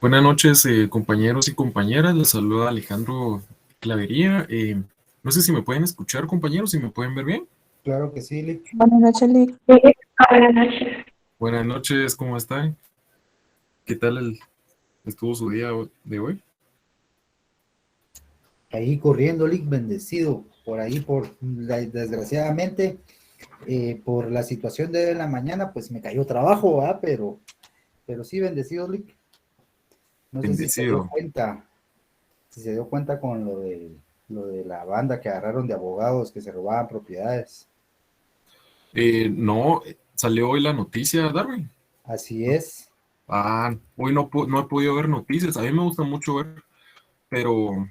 Buenas noches, compañeros y compañeras. Les saluda Alejandro Clavería. No sé si me pueden escuchar, compañeros, si me pueden ver bien. Claro que sí, Lick. Buenas noches, Lick. Sí, buenas noches. Buenas noches, ¿cómo están? ¿Qué tal estuvo su día de hoy? Ahí corriendo, Lick, bendecido. Por ahí, desgraciadamente, por la situación de la mañana, pues me cayó trabajo, ¿verdad? Pero sí, bendecido, Lick. No sé si se dio Bendecido. cuenta, con lo de la banda que agarraron de abogados que se robaban propiedades. No, salió hoy la noticia, Darwin. Así es. Hoy no he podido ver noticias. A mí me gusta mucho ver, pero,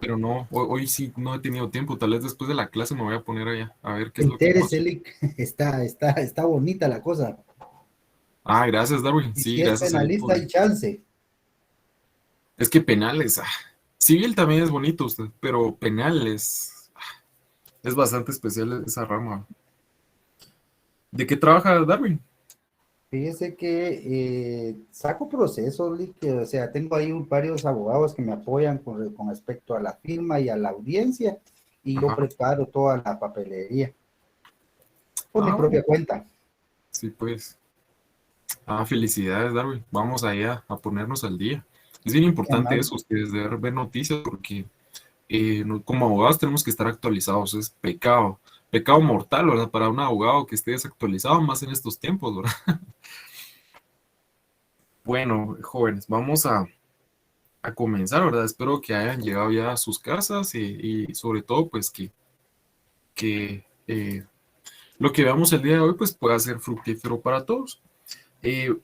pero no, hoy sí no he tenido tiempo. Tal vez después de la clase me voy a poner allá a ver qué es lo que Entérese, pasó. Lick. Está bonita la cosa. Gracias, Darwin. Y Sí, si es gracias ahí penalista, por. hay chance. Es que penales, civil también es bonito usted, pero penales es bastante especial esa rama. ¿De qué trabaja Darwin? Fíjese que saco procesos, Lick, o sea, tengo ahí varios abogados que me apoyan con respecto a la firma y a la audiencia, y yo Ajá. preparo toda la papelería por mi Bueno, propia cuenta. sí, pues. Felicidades, Darwin. Vamos allá a ponernos al día. Es bien Qué importante amable. eso, ustedes deben ver noticias porque como abogados tenemos que estar actualizados. Es pecado mortal, ¿verdad? Para un abogado que esté desactualizado, más en estos tiempos, ¿verdad? Bueno, jóvenes, vamos a comenzar, ¿verdad? Espero que hayan llegado ya a sus casas y sobre todo, pues que lo que veamos el día de hoy, pues pueda ser fructífero para todos.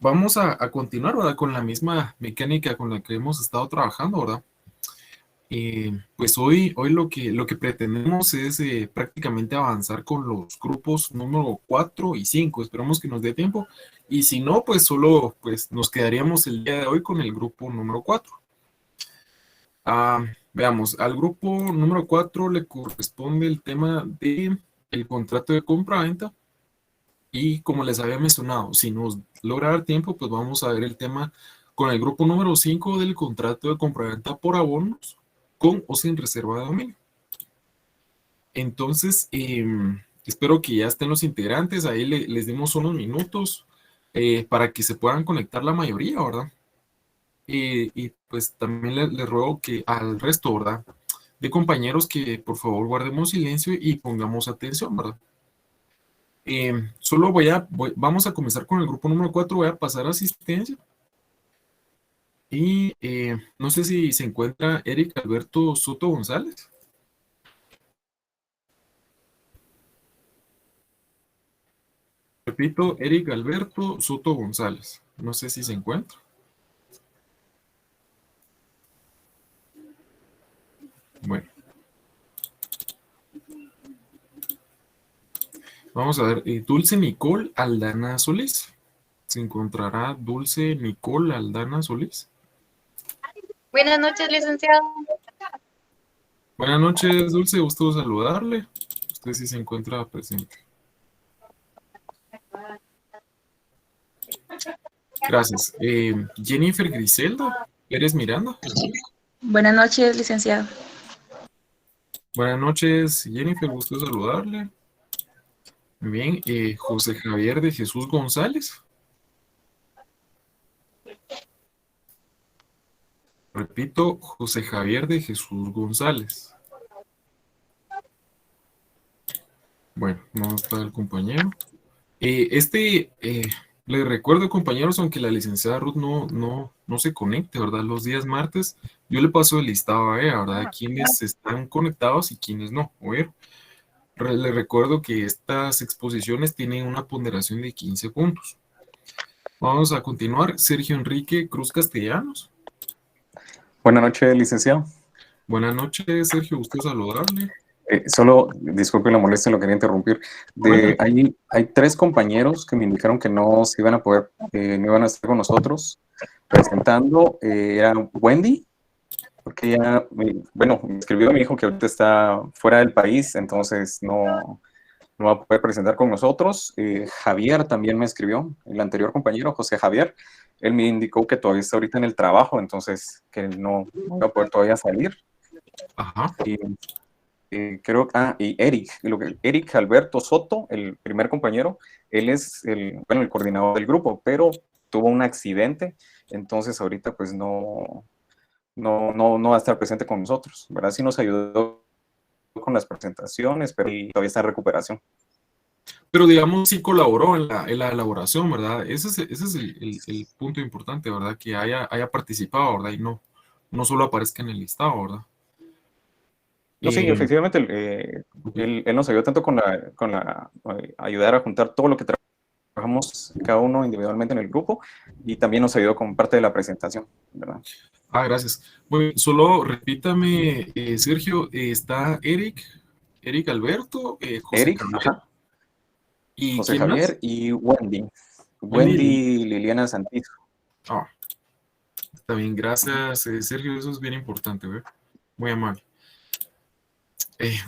Vamos a continuar, ¿verdad? Con la misma mecánica con la que hemos estado trabajando, ¿verdad? Pues hoy lo que pretendemos es prácticamente avanzar con los grupos número 4 y 5. Esperamos que nos dé tiempo. Y si no, pues solo pues, nos quedaríamos el día de hoy con el grupo número 4. Veamos, al grupo número 4 le corresponde el tema de el contrato de compra-venta. Y como les había mencionado, si nos logra dar tiempo, pues vamos a ver el tema con el grupo número 5 del contrato de compraventa por abonos, con o sin reserva de dominio. Entonces, espero que ya estén los integrantes, ahí les dimos unos minutos para que se puedan conectar la mayoría, ¿verdad? Y pues también les ruego que al resto, ¿verdad? De compañeros que por favor guardemos silencio y pongamos atención, ¿verdad? Solo vamos a comenzar con el grupo número 4. Voy a pasar asistencia. Y no sé si se encuentra Eric Alberto Soto González. Repito, Eric Alberto Soto González. No sé si se encuentra. Bueno, vamos a ver. Dulce Nicole Aldana Solís. ¿Se encontrará Dulce Nicole Aldana Solís? Buenas noches, licenciado. Buenas noches, Dulce. Gusto saludarle. Usted sí se encuentra presente. Gracias. Jennifer Griselda Pérez Miranda. Buenas noches, licenciado. Buenas noches, Jennifer. Gusto saludarle. Muy bien. José Javier de Jesús González. Repito, José Javier de Jesús González. Bueno, no está el compañero. Les recuerdo, compañeros, aunque la licenciada Ruth no se conecte, ¿verdad? Los días martes, yo le paso el listado a ella, ¿verdad? Quienes están conectados y quienes no. A ver, les recuerdo que estas exposiciones tienen una ponderación de 15 puntos. Vamos a continuar. Sergio Enrique Cruz Castellanos. Buenas noches, licenciado. Buenas noches, Sergio. Gusto saludarle. Solo, disculpe la molestia, lo quería interrumpir. Cuéntame. Hay tres compañeros que me indicaron que no se iban a poder, no iban a estar con nosotros presentando. Era Wendy, porque ella, bueno, me escribió, me dijo que ahorita está fuera del país, entonces no no va a poder presentar con nosotros. Javier también me escribió, el anterior compañero, José Javier. Él me indicó que todavía está ahorita en el trabajo, entonces que no va a poder todavía salir. Ajá. Creo, y Eric Alberto Soto, el primer compañero, él es el coordinador del grupo, pero tuvo un accidente, entonces ahorita pues no va a estar presente con nosotros, ¿verdad? Sí nos ayudó con las presentaciones, pero todavía está en recuperación. Pero digamos, sí colaboró en la elaboración, ¿verdad? Ese es el punto importante, ¿verdad? Que haya participado, ¿verdad? Y no solo aparezca en el listado, ¿verdad? No, sí, efectivamente, él nos ayudó tanto con ayudar a juntar todo lo que trabajamos cada uno individualmente en el grupo, y también nos ayudó con parte de la presentación, ¿verdad? Gracias. Bueno, solo repítame, Sergio, está Eric Alberto, José Eric, Javier, ajá, ¿y José quién más? Javier y Wendy. Wendy. Wendy Liliana Santizo. Está bien, gracias, Sergio, eso es bien importante, ¿verdad? Muy amable.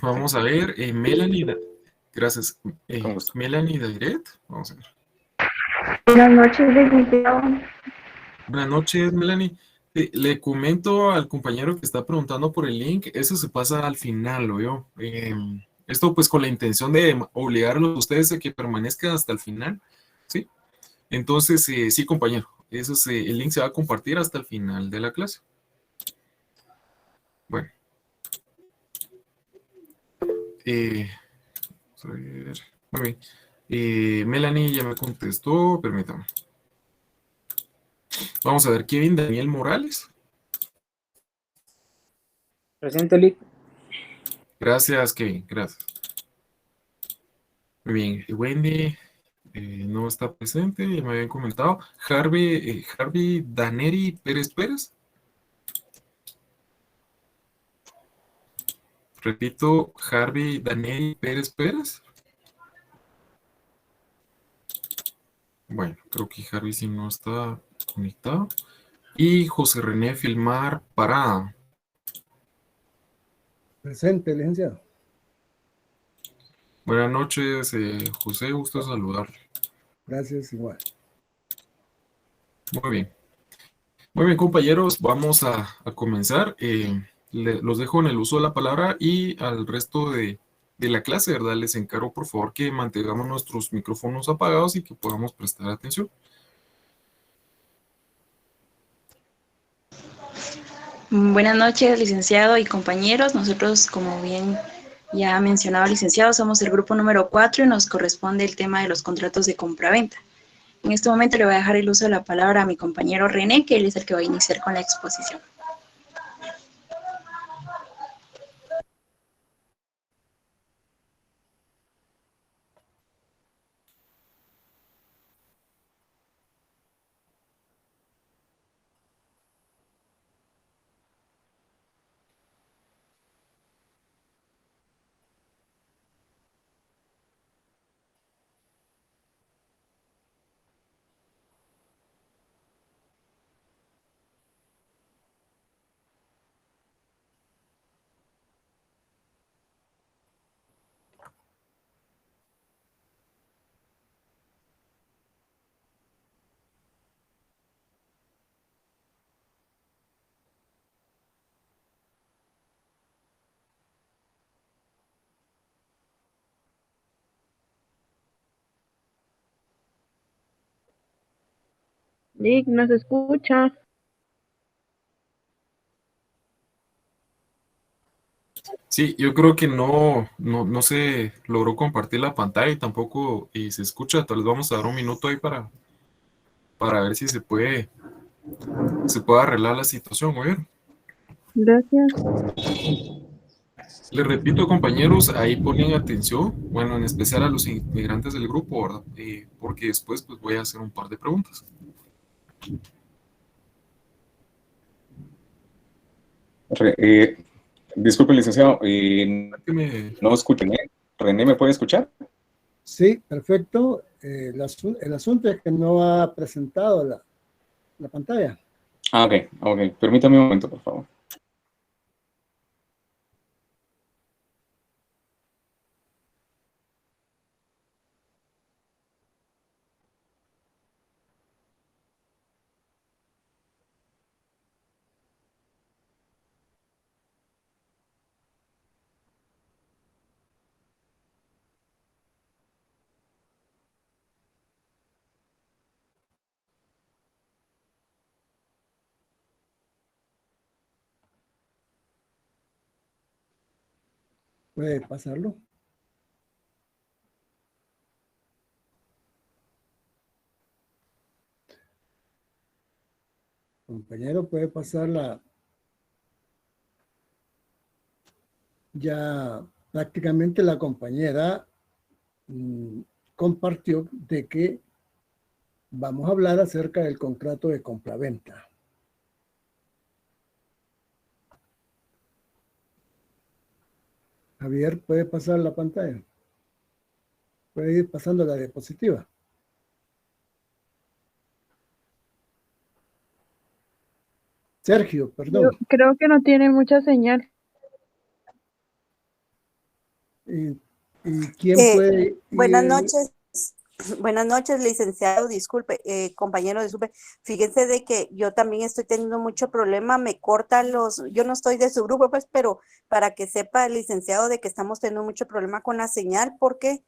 Vamos a ver, Melanie, gracias. Con gusto. Melanie Dairet, vamos a ver. Buenas noches, licenciado. Buenas noches, Melanie. Le comento al compañero que está preguntando por el link, eso se pasa al final, ¿lo veo? Esto pues con la intención de obligarlos a ustedes a que permanezcan hasta el final, ¿sí? Entonces, sí, compañero, el link se va a compartir hasta el final de la clase. Bueno. Vamos a ver. Muy bien. Melanie ya me contestó, permítame. Vamos a ver, Kevin Daniel Morales. Presente, Lic. Gracias, Kevin, gracias. Muy bien, Wendy no está presente, ya me habían comentado. Harvey Daneri Pérez Pérez. Repito, Harvey Daneri Pérez Pérez. Bueno, creo que Harvey sí no está conectado. Y José René Filmar Parada. Presente, licenciado. Buenas noches, José, gusto saludarle. Gracias, igual. Muy bien. Muy bien, compañeros, vamos a comenzar. Los dejo en el uso de la palabra y al resto de la clase, ¿verdad? Les encargo, por favor, que mantengamos nuestros micrófonos apagados y que podamos prestar atención. Buenas noches, licenciado y compañeros. Nosotros, como bien ya ha mencionado el licenciado, somos el grupo número 4 y nos corresponde el tema de los contratos de compraventa. En este momento le voy a dejar el uso de la palabra a mi compañero René, que él es el que va a iniciar con la exposición. Lic, ¿nos escucha? Sí, yo creo que no se logró compartir la pantalla y tampoco se escucha. Tal vez vamos a dar un minuto ahí para ver si se puede arreglar la situación, muy bien. Gracias. Les repito, compañeros, ahí ponen atención, bueno, en especial a los integrantes del grupo, ¿verdad? Porque después pues, voy a hacer un par de preguntas. Disculpe, licenciado, no escuchen. ¿René me puede escuchar? Sí, perfecto. El asunto es que no ha presentado la pantalla. Ok. Permítame un momento, por favor. ¿Puede pasarlo? Compañero, puede pasarla. Ya prácticamente la compañera compartió de que vamos a hablar acerca del contrato de compraventa. Javier, ¿puede pasar la pantalla? ¿Puede ir pasando la diapositiva? Sergio, perdón. Creo que no tiene mucha señal. ¿Y quién puede Buenas ir? noches. Buenas noches, licenciado. Disculpe, compañero, disculpe. Fíjense de que yo también estoy teniendo mucho problema. Me cortan yo no estoy de su grupo, pues, pero para que sepa el licenciado de que estamos teniendo mucho problema con la señal, porque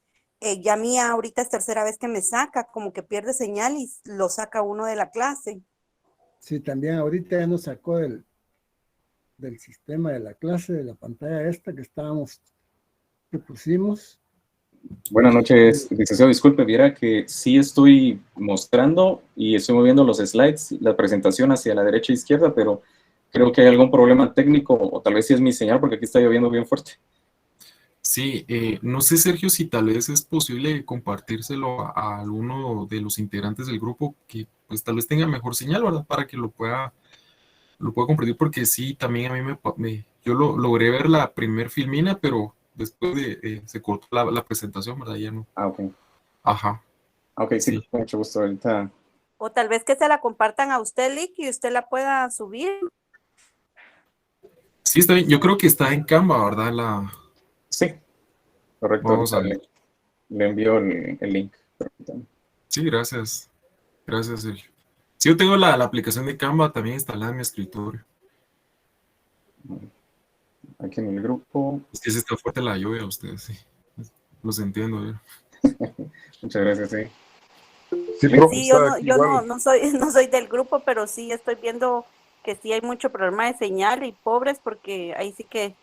ya mía ahorita es tercera vez que me saca, como que pierde señal y lo saca uno de la clase. Sí, también ahorita ya nos sacó del sistema de la clase, de la pantalla esta que pusimos. Buenas noches, licenciado. Disculpe, viera que sí estoy mostrando y estoy moviendo los slides, la presentación hacia la derecha e izquierda, pero creo que hay algún problema técnico o tal vez sí es mi señal porque aquí está lloviendo bien fuerte. Sí, no sé, Sergio, si tal vez es posible compartírselo a alguno de los integrantes del grupo que pues tal vez tenga mejor señal, ¿verdad? Para que lo pueda compartir, porque sí, también a mí yo logré ver la primer filmina, pero después se cortó la presentación, ¿verdad? Ya no. Ah, ok. Ajá. Ok, sí, Sí. con mucho gusto ahorita. O tal vez que se la compartan a usted, Lick, y usted la pueda subir. Sí, está bien. Yo creo que está en Canva, ¿verdad? Sí, correcto. Vamos a Ahorita ver. le envío el link. Permítame. Sí, gracias. Gracias, Sergio. Sí, yo tengo la aplicación de Canva también instalada en mi escritorio. Aquí en el grupo. Es que sí está fuerte la lluvia a ustedes, sí. Los entiendo, ¿eh? Muchas gracias, sí. Sí, yo no soy del grupo, pero sí estoy viendo que sí hay mucho problema de señal y pobres, porque ahí sí que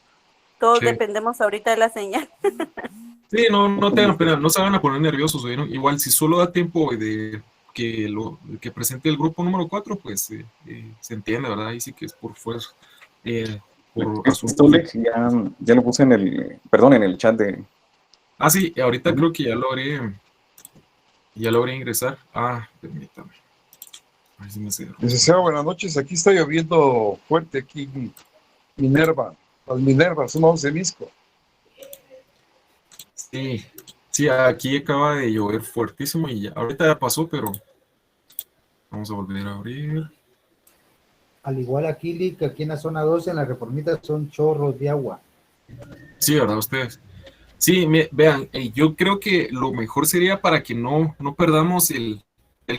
todos Sí. dependemos ahorita de la señal. Sí, no tengan pena, no se van a poner nerviosos, ¿oyeron? Igual, si solo da tiempo de que presente el grupo número 4, pues se entiende, ¿verdad? Ahí sí que es por fuerza, por Esto, asuntos de... ya lo puse en el chat de... Ah, sí, ahorita creo que ya logré ingresar. Ah, permítame. A ver si me cerró. Licenciado, buenas noches. Aquí está lloviendo fuerte, aquí en Minerva. Las Minervas, somos de Visco. Sí, aquí acaba de llover fuertísimo y ya, ahorita ya pasó, pero vamos a volver a abrir. Al igual aquí, Lick, aquí en la zona 12, en la Reformita, son chorros de agua. Sí, ¿verdad? Ustedes. Sí, vean, yo creo que lo mejor sería para que no perdamos el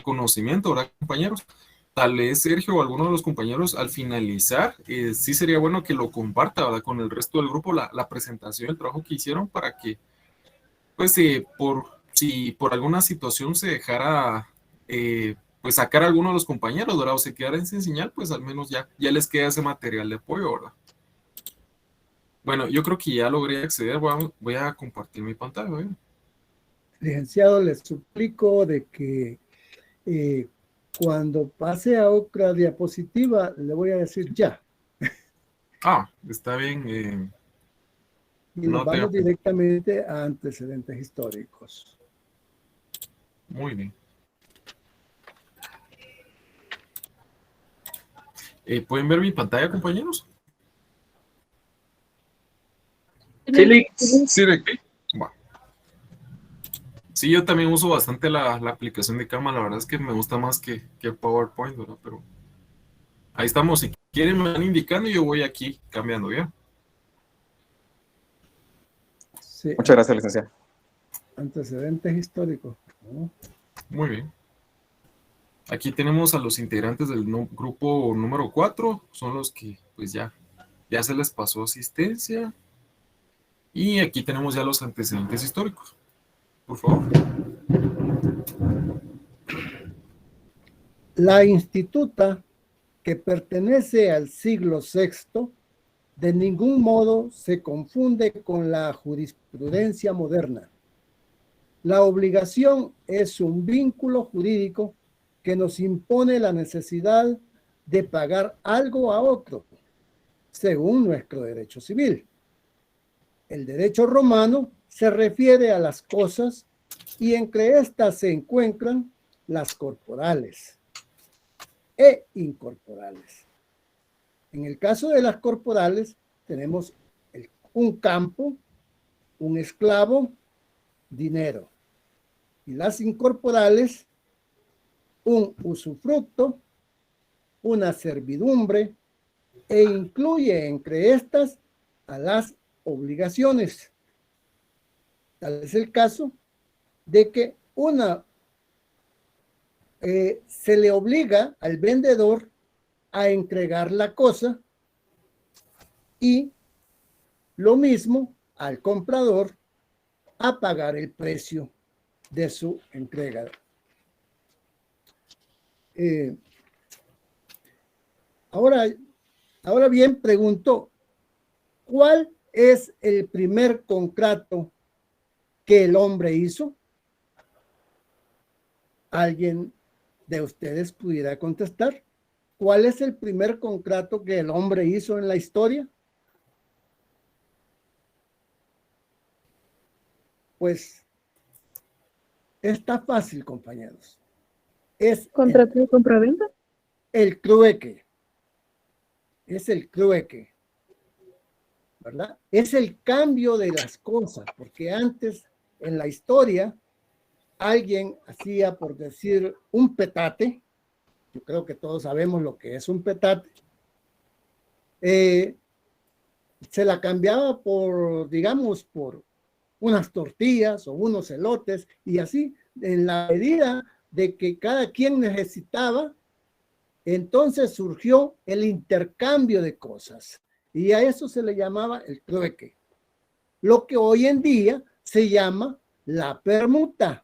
conocimiento, ¿verdad, compañeros? Tal vez Sergio o alguno de los compañeros al finalizar, sí sería bueno que lo comparta, ¿verdad? Con el resto del grupo la presentación, el trabajo que hicieron para que, pues, si por alguna situación se dejara, pues, sacar a alguno de los compañeros, ¿verdad? O se quedara sin señal, pues al menos ya les queda ese material de apoyo, ¿verdad? Bueno, yo creo que ya logré acceder. Voy a compartir mi pantalla. ¿Eh? Licenciado, les suplico de que cuando pase a otra diapositiva, le voy a decir ya. Ah, está bien. Y nos vamos directamente a antecedentes históricos. Muy bien. ¿Pueden ver mi pantalla, compañeros? Sí. Bueno. Sí, yo también uso bastante la aplicación de Canva. La verdad es que me gusta más que el PowerPoint, ¿verdad? Pero ahí estamos. Si quieren me van indicando y yo voy aquí cambiando, ¿ya? Sí, muchas gracias, licenciado. Antecedentes históricos. ¿No? Muy bien. Aquí tenemos a los integrantes del grupo número 4. Son los que pues ya se les pasó asistencia. Y aquí tenemos ya los antecedentes históricos. Por favor. La instituta, que pertenece al siglo VI, de ningún modo se confunde con la jurisprudencia moderna. La obligación es un vínculo jurídico que nos impone la necesidad de pagar algo a otro, según nuestro derecho civil. El derecho romano se refiere a las cosas y entre estas se encuentran las corporales e incorporales. En el caso de las corporales tenemos un campo, un esclavo, dinero. Y las incorporales, un usufructo, una servidumbre, e incluye entre estas a las obligaciones. Tal es el caso de que se le obliga al vendedor a entregar la cosa y lo mismo al comprador a pagar el precio de su entrega. Ahora bien, pregunto, ¿cuál es el primer contrato que el hombre hizo? ¿Alguien de ustedes pudiera contestar? ¿Cuál es el primer contrato que el hombre hizo en la historia? Pues está fácil, compañeros. Es ¿Contrato de compraventa? el trueque. Es el trueque, ¿verdad? Es el cambio de las cosas, porque antes en la historia alguien hacía, por decir, un petate. Yo creo que todos sabemos lo que es un petate. Se la cambiaba por, digamos, por unas tortillas o unos elotes y así, en la medida de que cada quien necesitaba, entonces surgió el intercambio de cosas y a eso se le llamaba el trueque. Lo que hoy en día se llama la permuta.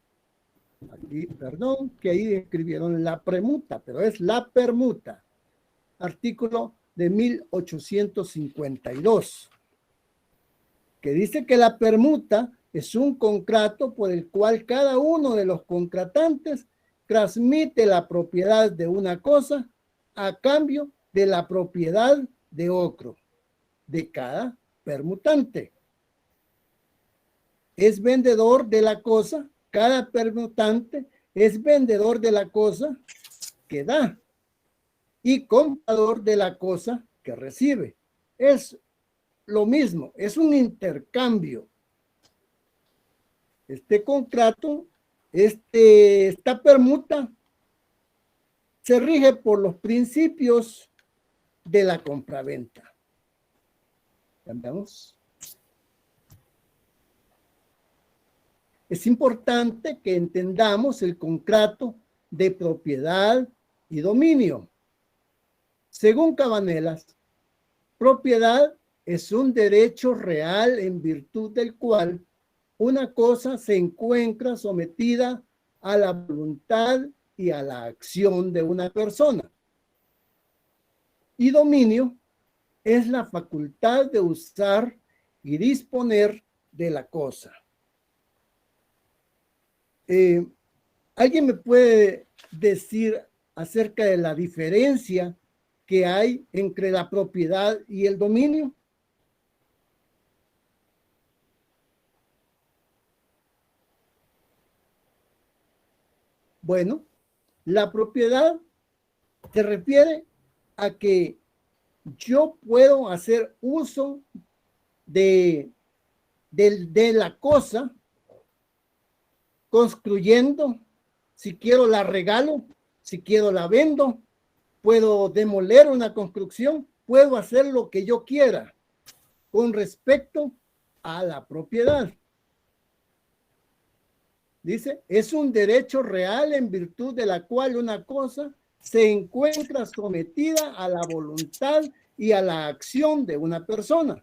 Aquí, perdón, que ahí escribieron la premuta, pero es la permuta. Artículo de 1852, que dice que la permuta es un contrato por el cual cada uno de los contratantes transmite la propiedad de una cosa a cambio de la propiedad de otro, de cada permutante. Es vendedor de la cosa, cada permutante es vendedor de la cosa que da y comprador de la cosa que recibe. Es lo mismo, es un intercambio. Este contrato, esta permuta, se rige por los principios de la compraventa. ¿Cambiamos? Es importante que entendamos el contrato de propiedad y dominio. Según Cabanelas, propiedad es un derecho real en virtud del cual una cosa se encuentra sometida a la voluntad y a la acción de una persona. Y dominio es la facultad de usar y disponer de la cosa. ¿Alguien me puede decir acerca de la diferencia que hay entre la propiedad y el dominio? Bueno, la propiedad se refiere a que yo puedo hacer uso de la cosa, construyendo, si quiero la regalo, si quiero la vendo, puedo demoler una construcción, puedo hacer lo que yo quiera con respecto a la propiedad. Dice, es un derecho real en virtud de la cual una cosa se encuentra sometida a la voluntad y a la acción de una persona,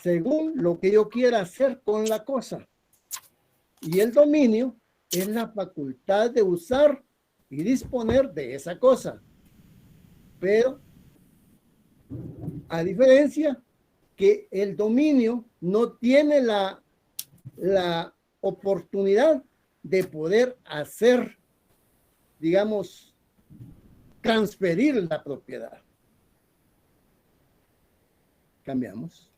según lo que yo quiera hacer con la cosa. Y el dominio es la facultad de usar y disponer de esa cosa. Pero A diferencia que el dominio no tiene la oportunidad de poder hacer, digamos, transferir la propiedad. Cambiamos.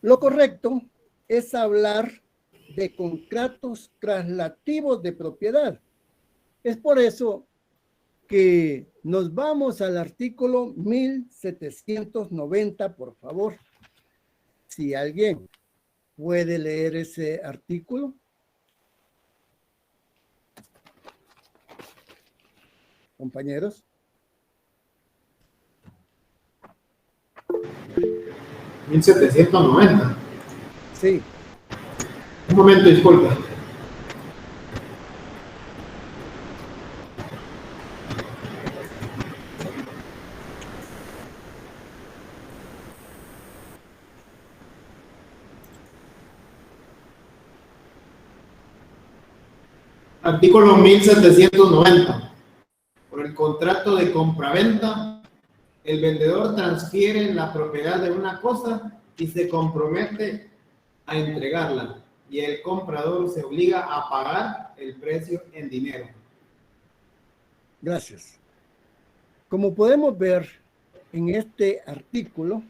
Lo correcto es hablar de contratos traslativos de propiedad. Es por eso que nos vamos al artículo 1790, por favor. Si alguien puede leer ese artículo. Compañeros. 1790. Sí. Un momento, disculpe. Artículo 1790. Por el contrato de compraventa, el vendedor transfiere la propiedad de una cosa y se compromete a entregarla, y el comprador se obliga a pagar el precio en dinero. Gracias. Como podemos ver en este artículo,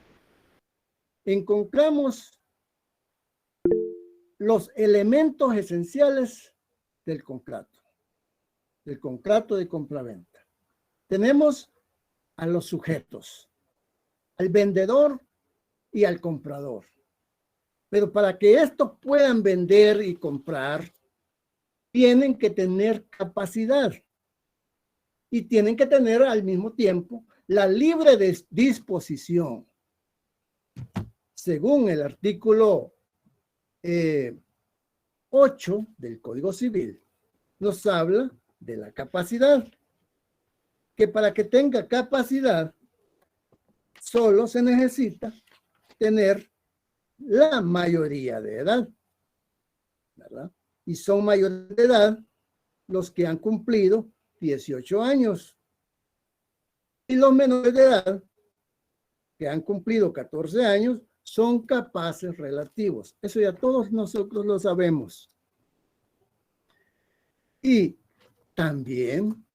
encontramos los elementos esenciales del contrato de compraventa. Tenemos a los sujetos, al vendedor y al comprador. Pero para que estos puedan vender y comprar, tienen que tener capacidad y tienen que tener al mismo tiempo la libre disposición. Según el artículo 8 del Código Civil, nos habla de la capacidad, que para que tenga capacidad solo se necesita tener la mayoría de edad, ¿verdad? Y son mayores de edad los que han cumplido 18 años. Y los menores de edad que han cumplido 14 años son capaces relativos. Eso ya todos nosotros lo sabemos. Y también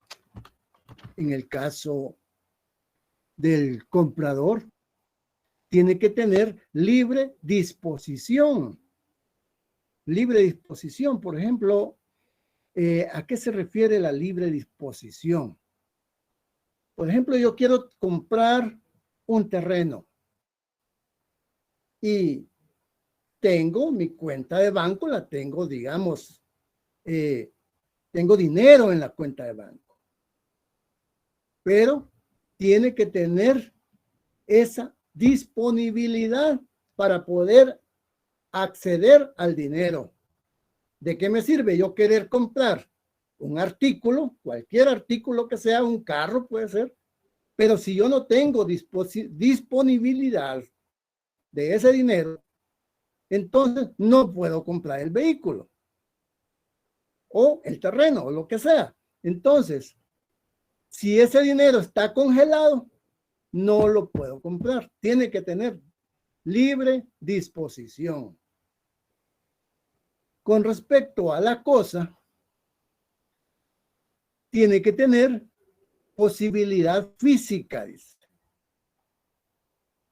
en el caso del comprador, tiene que tener libre disposición. Libre disposición, por ejemplo, ¿a qué se refiere la libre disposición? Por ejemplo, yo quiero comprar un terreno y tengo mi cuenta de banco, la tengo, digamos, tengo dinero en la cuenta de banco, pero tiene que tener esa disponibilidad para poder acceder al dinero. ¿De qué me sirve yo querer comprar un artículo, cualquier artículo que sea, un carro puede ser, pero si yo no tengo disponibilidad de ese dinero, entonces no puedo comprar el vehículo o el terreno o lo que sea? Entonces, si ese dinero está congelado, no lo puedo comprar. Tiene que tener libre disposición. Con respecto a la cosa, tiene que tener posibilidad física, dice.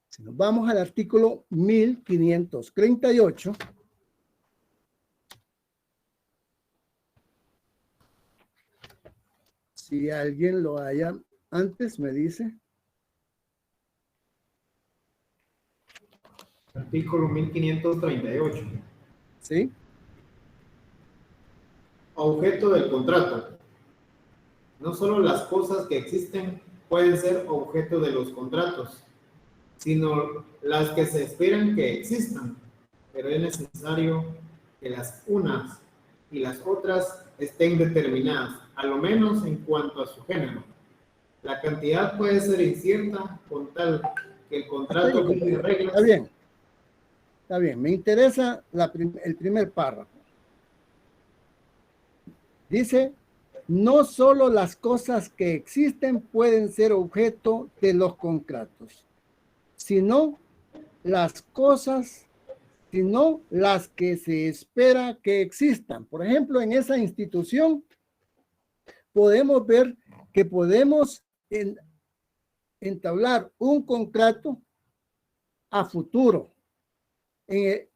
Si nos vamos al artículo 1538, si alguien lo haya antes, me dice. Artículo 1538. ¿Sí? Objeto del contrato. No solo las cosas que existen pueden ser objeto de los contratos, sino las que se esperan que existan, pero es necesario que las unas y las otras estén determinadas, a lo menos en cuanto a su género. La cantidad puede ser incierta con tal que el contrato fije reglas. Está bien, me interesa el primer párrafo. Dice, no solo las cosas que existen pueden ser objeto de los contratos, sino las que se espera que existan. Por ejemplo, en esa institución podemos ver que podemos entablar un contrato a futuro.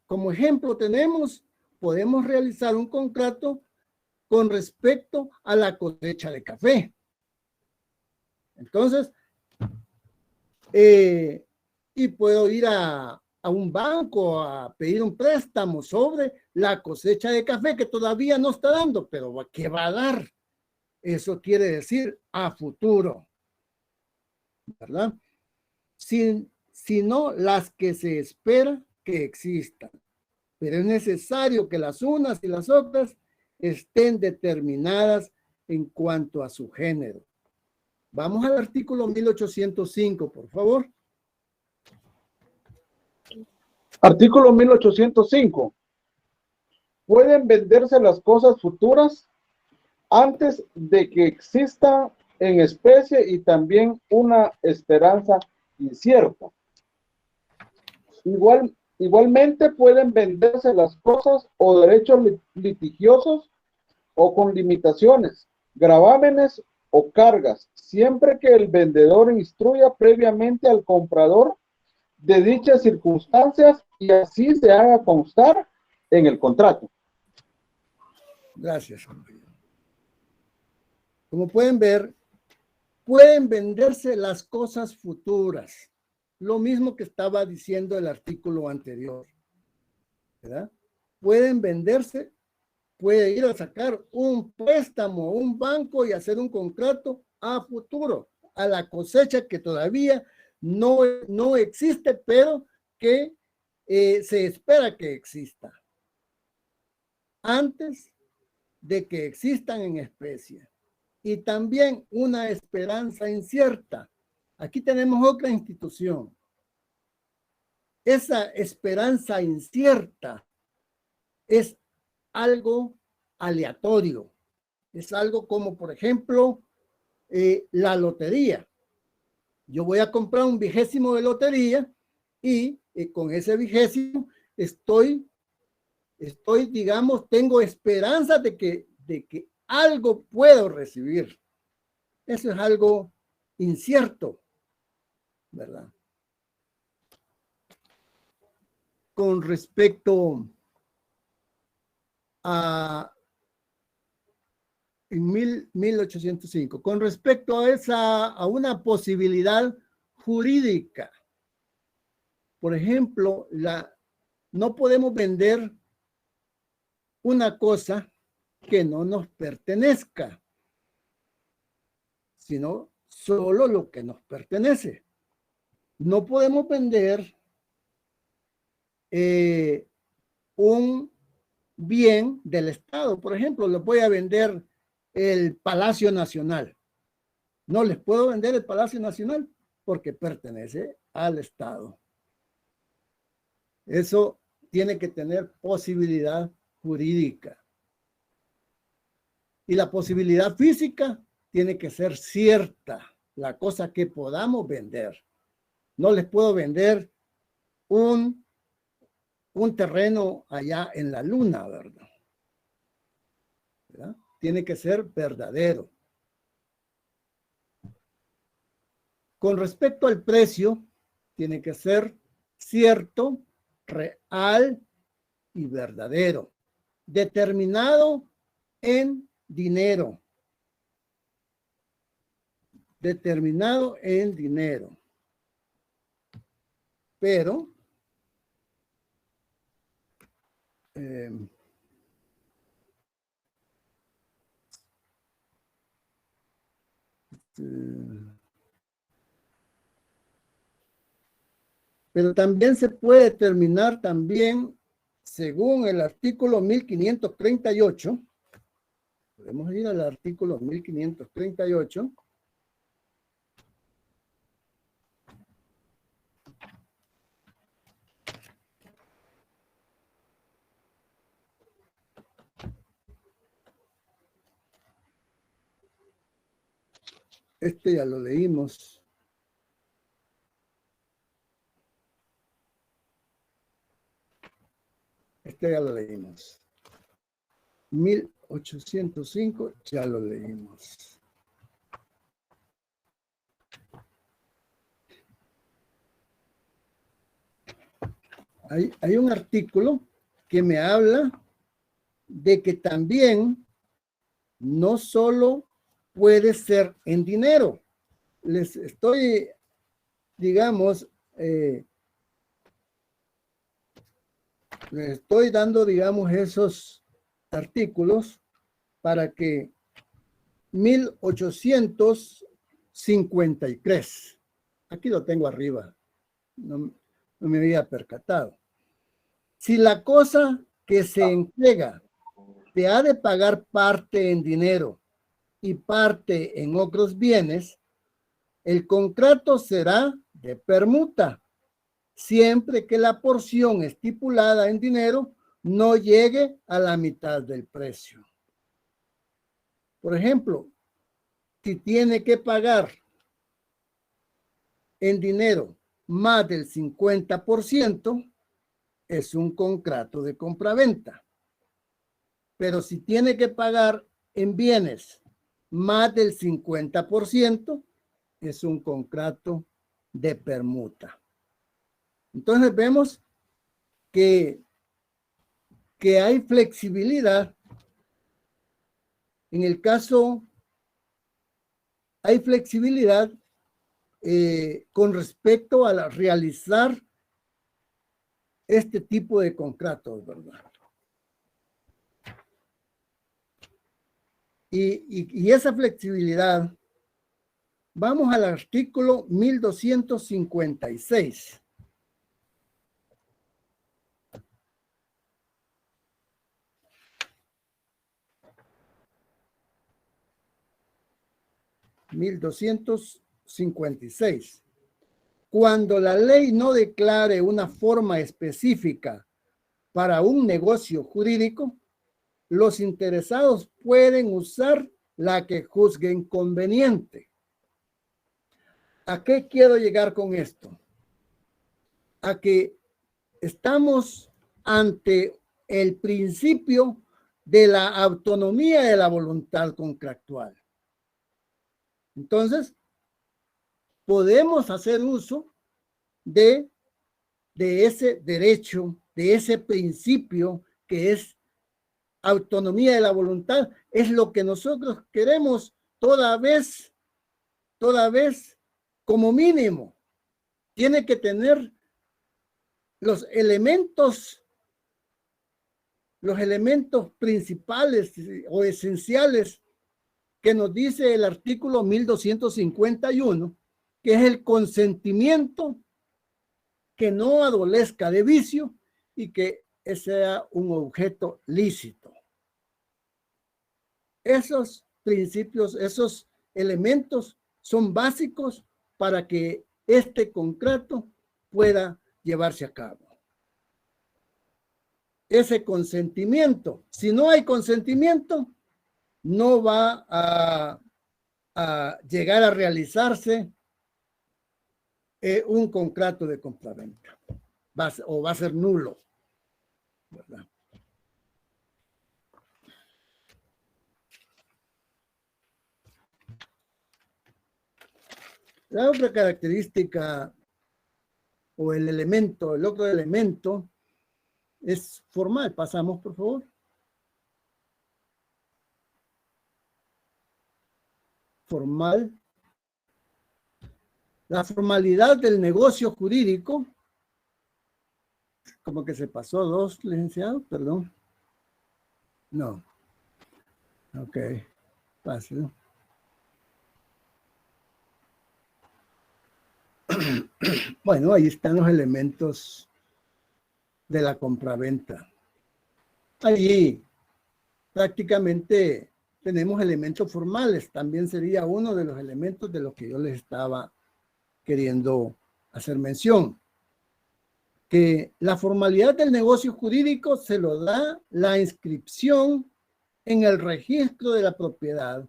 Como ejemplo podemos realizar un contrato con respecto a la cosecha de café. Entonces, y puedo ir a un banco a pedir un préstamo sobre la cosecha de café que todavía no está dando, pero que va a dar. Eso quiere decir a futuro, ¿verdad? Sino las que se espera que existan. Pero es necesario que las unas y las otras estén determinadas en cuanto a su género. Vamos al artículo 1805, por favor. Artículo 1805. Pueden venderse las cosas futuras antes de que exista en especie y también una esperanza incierta. Igualmente pueden venderse las cosas o derechos litigiosos o con limitaciones, gravámenes o cargas, siempre que el vendedor instruya previamente al comprador de dichas circunstancias y así se haga constar en el contrato. Gracias, compañero. Como pueden ver, pueden venderse las cosas futuras. Lo mismo que estaba diciendo el artículo anterior, ¿verdad? Pueden venderse, puede ir a sacar un préstamo a un banco y hacer un contrato a futuro, a la cosecha que todavía no existe, pero que se espera que exista, antes de que existan en especie. Y también una esperanza incierta. Aquí tenemos otra institución. Esa esperanza incierta es algo aleatorio. Es algo como, por ejemplo, la lotería. Yo voy a comprar un 20º de lotería y con ese 20º digamos, tengo esperanza de que algo puedo recibir. Eso es algo incierto, ¿verdad? Con respecto a 1805, con respecto a una posibilidad jurídica. Por ejemplo, no podemos vender una cosa que no nos pertenezca, sino solo lo que nos pertenece. No podemos vender un bien del Estado. Por ejemplo, les voy a vender el Palacio Nacional. No les puedo vender el Palacio Nacional porque pertenece al Estado. Eso tiene que tener posibilidad jurídica. Y la posibilidad física tiene que ser cierta, la cosa que podamos vender. No les puedo vender un terreno allá en la luna, ¿verdad? Tiene que ser verdadero. Con respecto al precio, tiene que ser cierto, real y verdadero, determinado en dinero. Determinado en dinero. Pero pero también se puede determinar también, según el artículo 1538, podemos ir al artículo 1538, Este ya lo leímos. Este ya lo leímos. 1805 ya lo leímos. Hay un artículo que me habla de que también no solo puede ser en dinero. Les estoy, digamos, les estoy dando, digamos, esos artículos para que 1853, aquí lo tengo arriba, no me había percatado. Si la cosa que se entrega te ha de pagar parte en dinero y parte en otros bienes, el contrato será de permuta, siempre que la porción estipulada en dinero no llegue a la mitad del precio. Por ejemplo, si tiene que pagar en dinero más del 50%, es un contrato de compraventa. Pero si tiene que pagar en bienes más del 50%, es un contrato de permuta. Entonces vemos que hay flexibilidad. En el caso, hay flexibilidad con respecto a realizar este tipo de contratos, ¿verdad? Y esa flexibilidad, vamos al artículo 1256. Cuando la ley no declare una forma específica para un negocio jurídico, los interesados pueden usar la que juzguen conveniente. ¿A qué quiero llegar con esto? A que estamos ante el principio de la autonomía de la voluntad contractual. Entonces, podemos hacer uso de ese derecho, de ese principio que es autonomía de la voluntad. Es lo que nosotros queremos toda vez, como mínimo. Tiene que tener los elementos principales o esenciales que nos dice el artículo 1251, que es el consentimiento que no adolezca de vicio y que sea un objeto lícito. Esos principios, esos elementos son básicos para que este contrato pueda llevarse a cabo. Ese consentimiento, si no hay consentimiento, no va a llegar a realizarse un contrato de compraventa, o va a ser nulo, ¿verdad? La otra característica o el otro elemento es formal. Pasamos, por favor. Formal. La formalidad del negocio jurídico. Como que se pasó dos, licenciado, perdón. No. Ok. Pase. Bueno, ahí están los elementos de la compraventa. Allí prácticamente tenemos elementos formales. También sería uno de los elementos de los que yo les estaba queriendo hacer mención. Que la formalidad del negocio jurídico se lo da la inscripción en el registro de la propiedad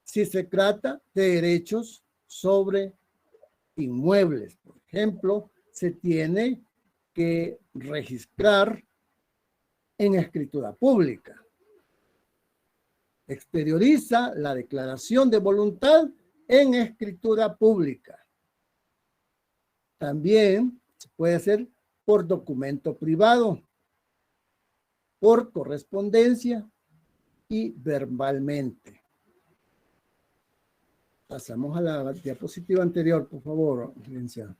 si se trata de derechos sobre inmuebles. Por ejemplo, se tiene que registrar en escritura pública. Exterioriza la declaración de voluntad en escritura pública. También se puede hacer por documento privado, por correspondencia y verbalmente. Pasamos a la diapositiva anterior, por favor, licenciado.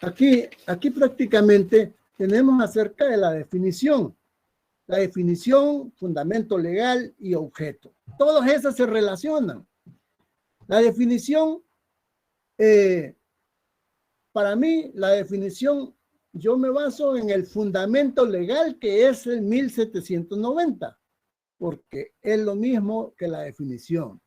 Aquí prácticamente tenemos acerca de la definición. La definición, fundamento legal y objeto. Todas esas se relacionan. La definición, para mí, la definición, yo me baso en el fundamento legal que es el 1790, porque es lo mismo que la definición.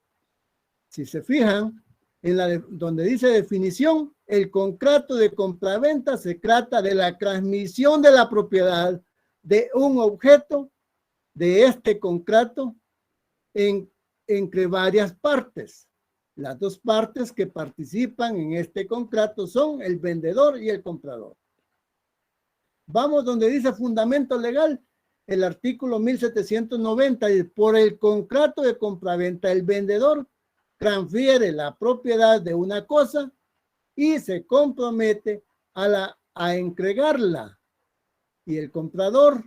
Si se fijan, donde dice definición, el contrato de compraventa se trata de la transmisión de la propiedad de un objeto de este contrato entre varias partes. Las dos partes que participan en este contrato son el vendedor y el comprador. Vamos donde dice fundamento legal, el artículo 1790, y por el contrato de compraventa el vendedor transfiere la propiedad de una cosa y se compromete a entregarla, y el comprador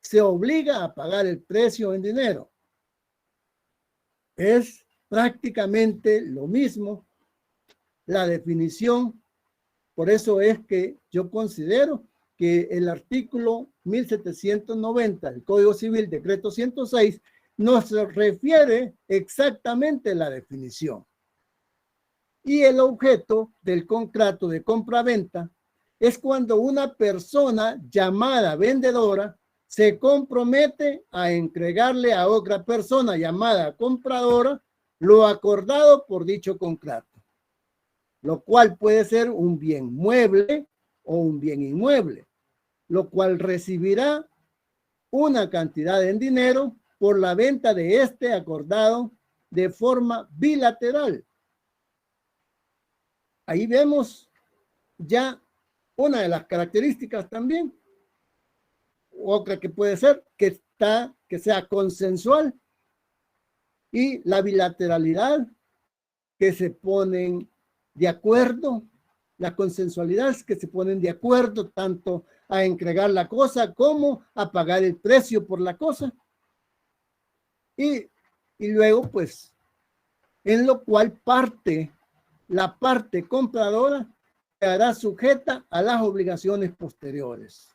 se obliga a pagar el precio en dinero. Es prácticamente lo mismo la definición. Por eso es que yo considero que el artículo 1790 del Código Civil, decreto 106, nos refiere exactamente a la definición. Y el objeto del contrato de compraventa es cuando una persona llamada vendedora se compromete a entregarle a otra persona llamada compradora lo acordado por dicho contrato, lo cual puede ser un bien mueble o un bien inmueble, lo cual recibirá una cantidad en dinero por la venta de este acordado de forma bilateral. Ahí vemos ya una de las características también. Otra que puede ser que sea consensual, y la bilateralidad, que se ponen de acuerdo. La consensualidad es que se ponen de acuerdo tanto a entregar la cosa como a pagar el precio por la cosa. Y luego, pues, en lo cual la parte compradora quedará sujeta a las obligaciones posteriores.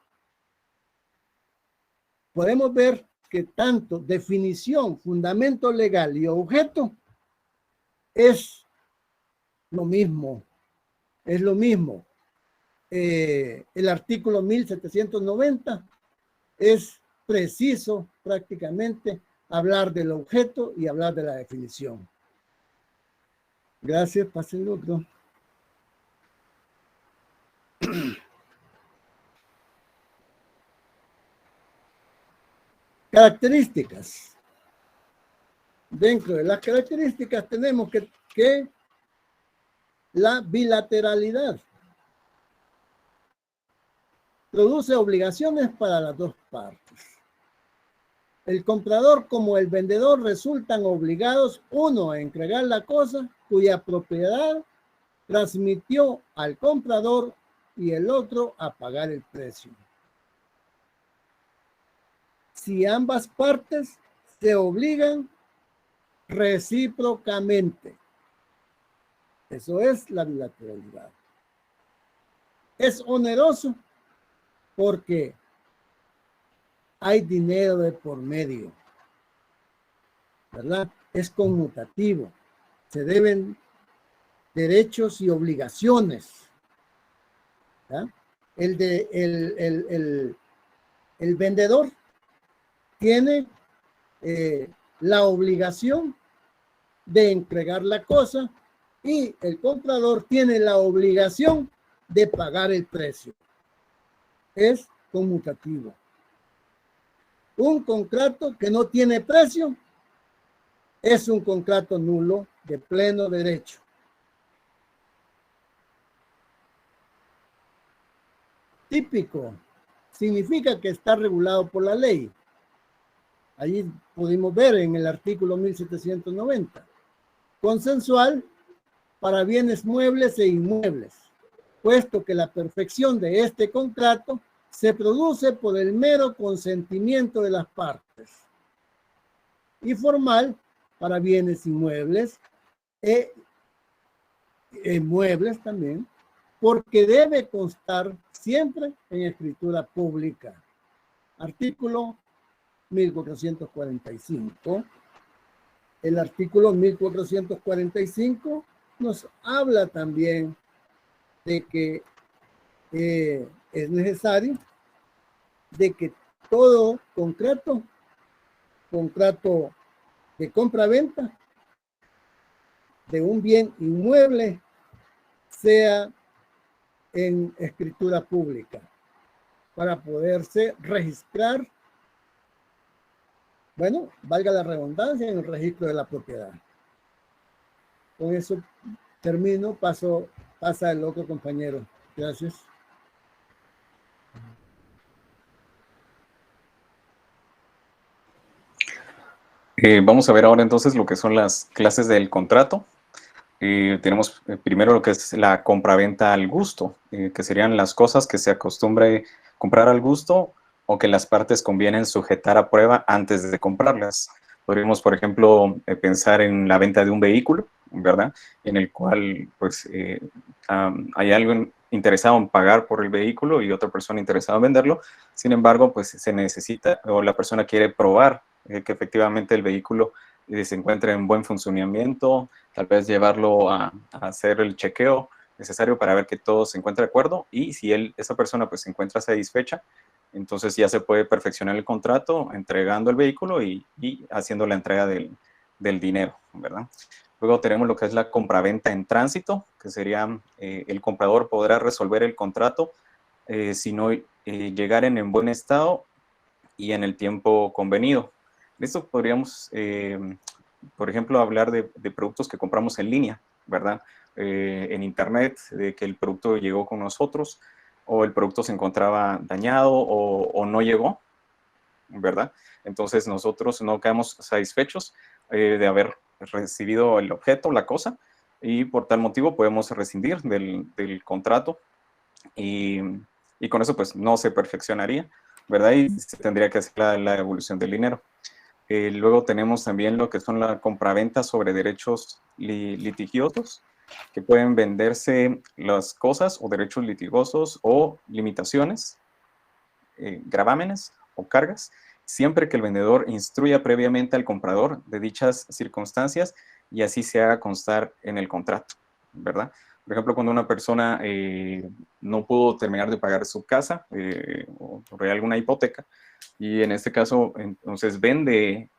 Podemos ver que tanto definición, fundamento legal y objeto es lo mismo. Es lo mismo. El artículo 1790 es preciso prácticamente hablar del objeto y hablar de la definición. Gracias, pasen otro. Características. Dentro de las características tenemos que la bilateralidad produce obligaciones para las dos partes. El comprador como el vendedor resultan obligados, uno a entregar la cosa cuya propiedad transmitió al comprador y el otro a pagar el precio. Si ambas partes se obligan recíprocamente. Eso es la bilateralidad. Es oneroso porque hay dinero de por medio, ¿verdad? Es conmutativo. Se deben derechos y obligaciones. ¿Ya? El vendedor tiene la obligación de entregar la cosa y el comprador tiene la obligación de pagar el precio. Es conmutativo. Un contrato que no tiene precio es un contrato nulo de pleno derecho. Típico significa que está regulado por la ley. Allí pudimos ver en el artículo 1790. Consensual para bienes muebles e inmuebles, puesto que la perfección de este contrato se produce por el mero consentimiento de las partes. Y formal para bienes inmuebles e muebles también, porque debe constar siempre en escritura pública. Artículo 1445. El artículo 1445 nos habla también de que es necesario de que todo contrato de compra-venta de un bien inmueble sea en escritura pública para poderse registrar, bueno, valga la redundancia, en el registro de la propiedad. Con eso termino, pasa el otro compañero. Gracias. Vamos a ver ahora entonces lo que son las clases del contrato. Tenemos primero lo que es la compraventa al gusto, que serían las cosas que se acostumbre comprar al gusto o que las partes convienen sujetar a prueba antes de comprarlas. Podríamos, por ejemplo, pensar en la venta de un vehículo, ¿verdad? En el cual pues hay alguien interesado en pagar por el vehículo y otra persona interesada en venderlo. Sin embargo, pues se necesita o la persona quiere probar que efectivamente el vehículo se encuentra en buen funcionamiento, tal vez llevarlo a hacer el chequeo necesario para ver que todo se encuentra de acuerdo, y si esa persona pues se encuentra satisfecha, entonces ya se puede perfeccionar el contrato entregando el vehículo y haciendo la entrega del dinero, ¿verdad? Luego tenemos lo que es la compraventa en tránsito, que sería el comprador podrá resolver el contrato si no llegaren en buen estado y en el tiempo convenido. Esto podríamos, por ejemplo, hablar de productos que compramos en línea, ¿verdad? En internet, de que el producto llegó con nosotros o el producto se encontraba dañado o no llegó, ¿verdad? Entonces nosotros no quedamos satisfechos de haber recibido el objeto, la cosa, y por tal motivo podemos rescindir del contrato y con eso pues no se perfeccionaría, ¿verdad? Y se tendría que hacer la devolución del dinero. Luego tenemos también lo que son la compraventa sobre derechos litigiosos, que pueden venderse las cosas o derechos litigiosos o limitaciones, gravámenes o cargas, siempre que el vendedor instruya previamente al comprador de dichas circunstancias y así se haga constar en el contrato, ¿verdad? Por ejemplo, cuando una persona no pudo terminar de pagar su casa o sobre alguna hipoteca, y en este caso, entonces vende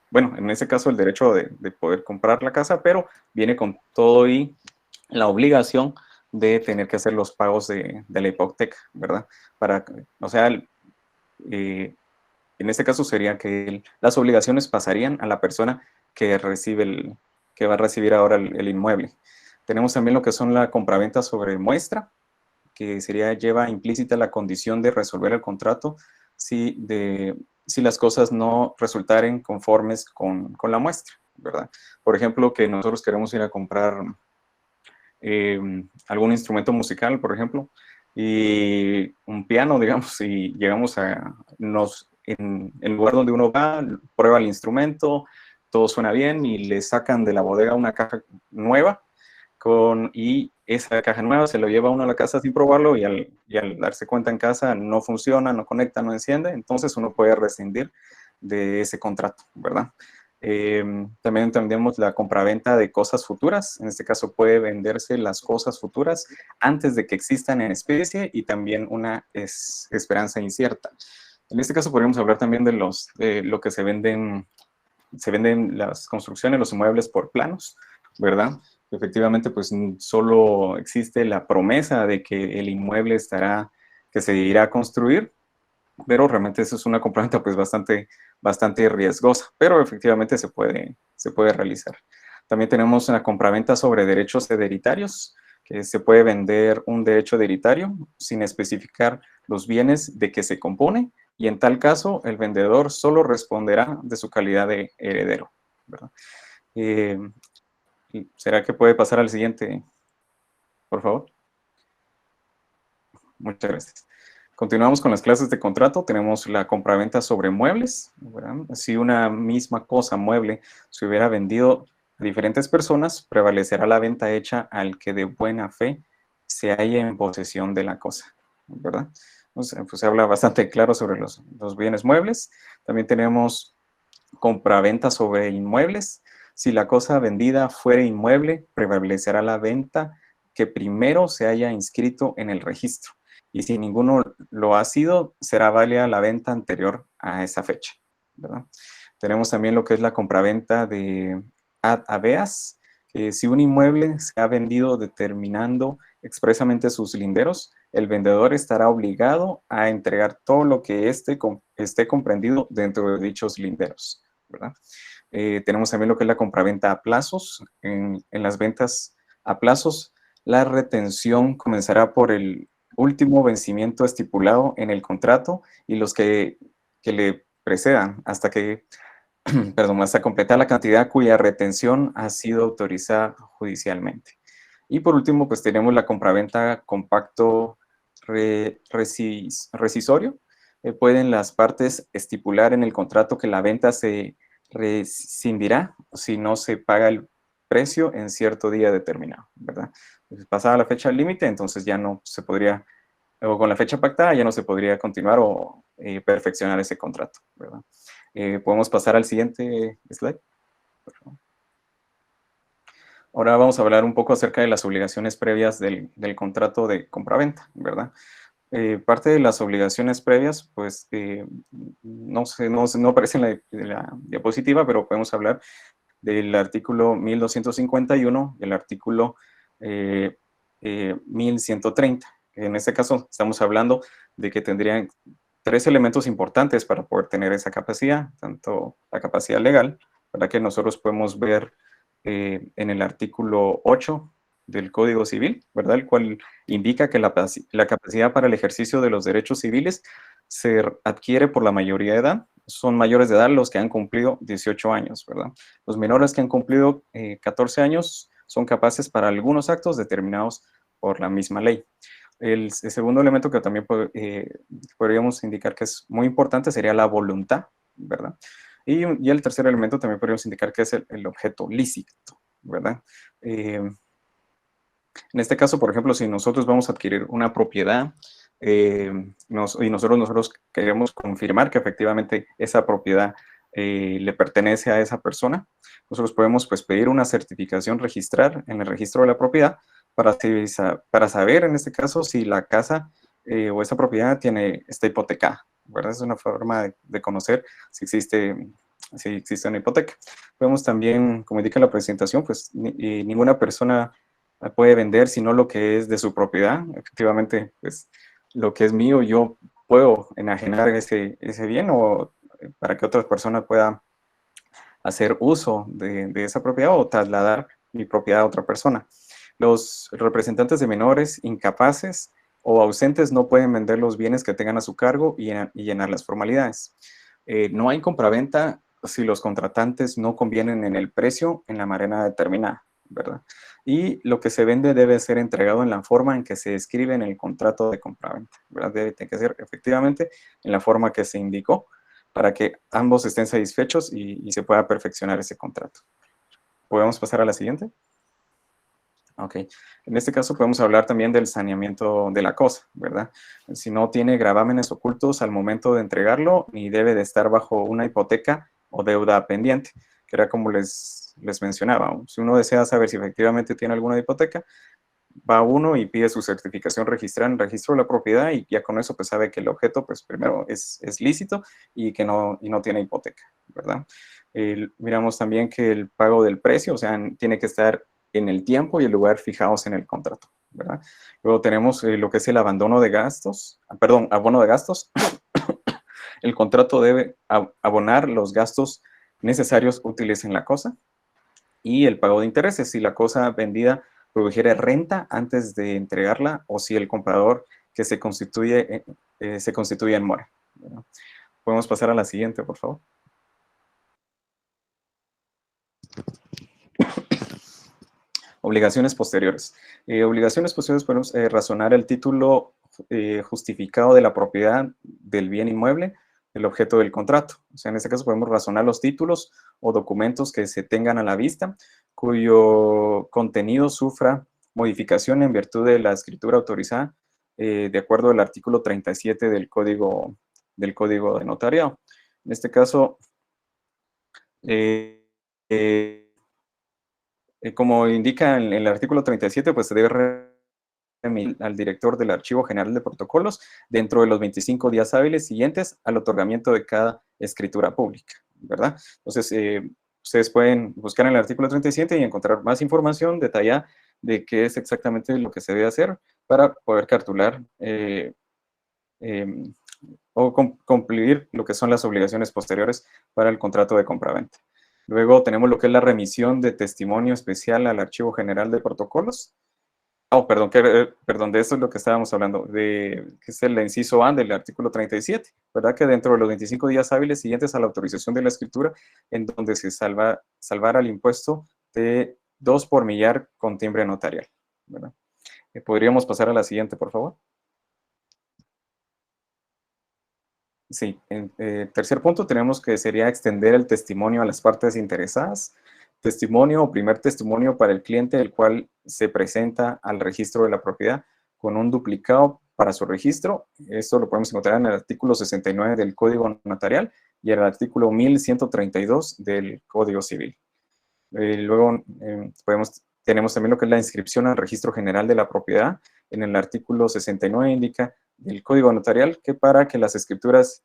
bueno, en este caso el derecho de poder comprar la casa, pero viene con todo y la obligación de tener que hacer los pagos de la hipoteca, ¿verdad? O sea, en este caso sería que las obligaciones pasarían a la persona que va a recibir ahora el inmueble. Tenemos también lo que son la compraventa sobre muestra, que lleva implícita la condición de resolver el contrato si las cosas no resultaren conformes con la muestra, ¿verdad? Por ejemplo, que nosotros queremos ir a comprar algún instrumento musical, por ejemplo, y un piano, digamos, y llegamos en el lugar donde uno va, prueba el instrumento, todo suena bien y le sacan de la bodega una caja nueva y esa caja nueva se lo lleva uno a la casa sin probarlo y al darse cuenta en casa no funciona, no conecta, no enciende, entonces uno puede rescindir de ese contrato, ¿verdad? También entendemos la compraventa de cosas futuras. En este caso puede venderse las cosas futuras antes de que existan en especie y también una esperanza incierta. En este caso podríamos hablar también de lo que se venden las construcciones, los inmuebles por planos, ¿verdad? Efectivamente, pues solo existe la promesa de que el inmueble que se irá a construir, pero realmente eso es una compraventa pues bastante riesgosa, pero efectivamente se puede realizar. También tenemos una compraventa sobre derechos hereditarios, que se puede vender un derecho hereditario sin especificar los bienes de que se compone, y en tal caso el vendedor solo responderá de su calidad de heredero, ¿verdad? ¿Será que puede pasar al siguiente, por favor? Muchas gracias. Continuamos con las clases de contrato. Tenemos la compraventa sobre muebles, ¿verdad? Si una misma cosa, mueble, se hubiera vendido a diferentes personas, prevalecerá la venta hecha al que de buena fe se halla en posesión de la cosa, ¿verdad? Entonces, pues se habla bastante claro sobre los bienes muebles. También tenemos compraventa sobre inmuebles. Si la cosa vendida fuera inmueble, prevalecerá la venta que primero se haya inscrito en el registro. Y si ninguno lo ha sido, será válida la venta anterior a esa fecha, ¿verdad? Tenemos también lo que es la compraventa de ad habeas, que si un inmueble se ha vendido determinando expresamente sus linderos, el vendedor estará obligado a entregar todo lo que esté comprendido dentro de dichos linderos, ¿verdad? Tenemos también lo que es la compraventa a plazos. En las ventas a plazos, la retención comenzará por el último vencimiento estipulado en el contrato y los que le precedan hasta hasta completar la cantidad cuya retención ha sido autorizada judicialmente. Y por último, pues tenemos la compraventa con pacto rescisorio. Pueden las partes estipular en el contrato que la venta se rescindirá si no se paga el precio en cierto día determinado, ¿verdad? Pasada la fecha límite, entonces ya no se podría, o con la fecha pactada ya no se podría continuar o perfeccionar ese contrato, ¿verdad? Podemos pasar al siguiente slide, por favor. Ahora vamos a hablar un poco acerca de las obligaciones previas del contrato de compraventa, ¿verdad? Parte de las obligaciones previas, pues, no aparece en la diapositiva, pero podemos hablar del artículo 1251 y el artículo 1130. En este caso, estamos hablando de que tendrían 3 elementos importantes para poder tener esa capacidad, tanto la capacidad legal, ¿verdad? Que nosotros podemos ver en el artículo 8 del Código Civil, ¿verdad? El cual indica que la capacidad para el ejercicio de los derechos civiles se adquiere por la mayoría de edad. Son mayores de edad los que han cumplido 18 años, ¿verdad? Los menores que han cumplido 14 años son capaces para algunos actos determinados por la misma ley. El segundo elemento que también podríamos indicar que es muy importante sería la voluntad, ¿verdad? Y el tercer elemento también podríamos indicar que es el objeto lícito, ¿verdad? En este caso, por ejemplo, si nosotros vamos a adquirir una propiedad y nosotros queremos confirmar que efectivamente esa propiedad le pertenece a esa persona, nosotros podemos pues pedir una certificación registrar en el registro de la propiedad para saber en este caso si la casa o esa propiedad está hipotecada, ¿verdad? Es una forma de conocer si existe una hipoteca. Vemos también, como indica la presentación, pues ninguna persona puede vender sino lo que es de su propiedad. Efectivamente, pues lo que es mío, yo puedo enajenar ese bien o para que otra persona pueda hacer uso de esa propiedad o trasladar mi propiedad a otra persona. Los representantes de menores incapaces o ausentes no pueden vender los bienes que tengan a su cargo y llenar las formalidades. No hay compraventa si los contratantes no convienen en el precio en la manera determinada, ¿verdad? Y lo que se vende debe ser entregado en la forma en que se escribe en el contrato de compraventa, ¿verdad? Debe que ser efectivamente en la forma que se indicó para que ambos estén satisfechos y se pueda perfeccionar ese contrato. ¿Podemos pasar a la siguiente? Ok, en este caso podemos hablar también del saneamiento de la cosa, ¿verdad? Si no tiene gravámenes ocultos al momento de entregarlo, ni debe de estar bajo una hipoteca o deuda pendiente, que era como les mencionaba. Si uno desea saber si efectivamente tiene alguna hipoteca, va uno y pide su certificación registrada en el registro de la propiedad y ya con eso pues sabe que el objeto pues primero es lícito y que no tiene hipoteca, ¿verdad? Miramos también que el pago del precio, o sea, tiene que estar en el tiempo y el lugar fijados en el contrato, ¿verdad? Luego tenemos lo que es el abandono de gastos, abono de gastos. El contrato debe abonar los gastos necesarios útiles en la cosa. Y el pago de intereses, si la cosa vendida produjera renta antes de entregarla o si el comprador que se constituye en mora, ¿verdad? Podemos pasar a la siguiente, por favor. Obligaciones posteriores. Obligaciones posteriores podemos razonar el título justificado de la propiedad del bien inmueble, el objeto del contrato. O sea, en este caso podemos razonar los títulos o documentos que se tengan a la vista, cuyo contenido sufra modificación en virtud de la escritura autorizada, de acuerdo al artículo 37 del Código de Notariado. En este caso, como indica en el artículo 37, pues se debe remitir al director del Archivo General de Protocolos dentro de los 25 días hábiles siguientes al otorgamiento de cada escritura pública, ¿verdad? Entonces, ustedes pueden buscar en el artículo 37 y encontrar más información detallada de qué es exactamente lo que se debe hacer para poder cartular o cumplir lo que son las obligaciones posteriores para el contrato de compraventa. Luego tenemos lo que es la remisión de testimonio especial al Archivo General de Protocolos. Perdón, de esto es lo que estábamos hablando, que es el inciso A del artículo 37, ¿verdad? Que dentro de los 25 días hábiles siguientes a la autorización de la escritura, en donde se salvara el impuesto de 2 por millar con timbre notarial, ¿verdad? ¿Podríamos pasar a la siguiente, por favor? Sí, en tercer punto tenemos que sería extender el testimonio a las partes interesadas. Testimonio o primer testimonio para el cliente, el cual se presenta al registro de la propiedad con un duplicado para su registro. Esto lo podemos encontrar en el artículo 69 del Código Notarial y en el artículo 1132 del Código Civil. Luego tenemos también lo que es la inscripción al Registro General de la Propiedad. En el artículo 69 indica del Código Notarial que para que las escrituras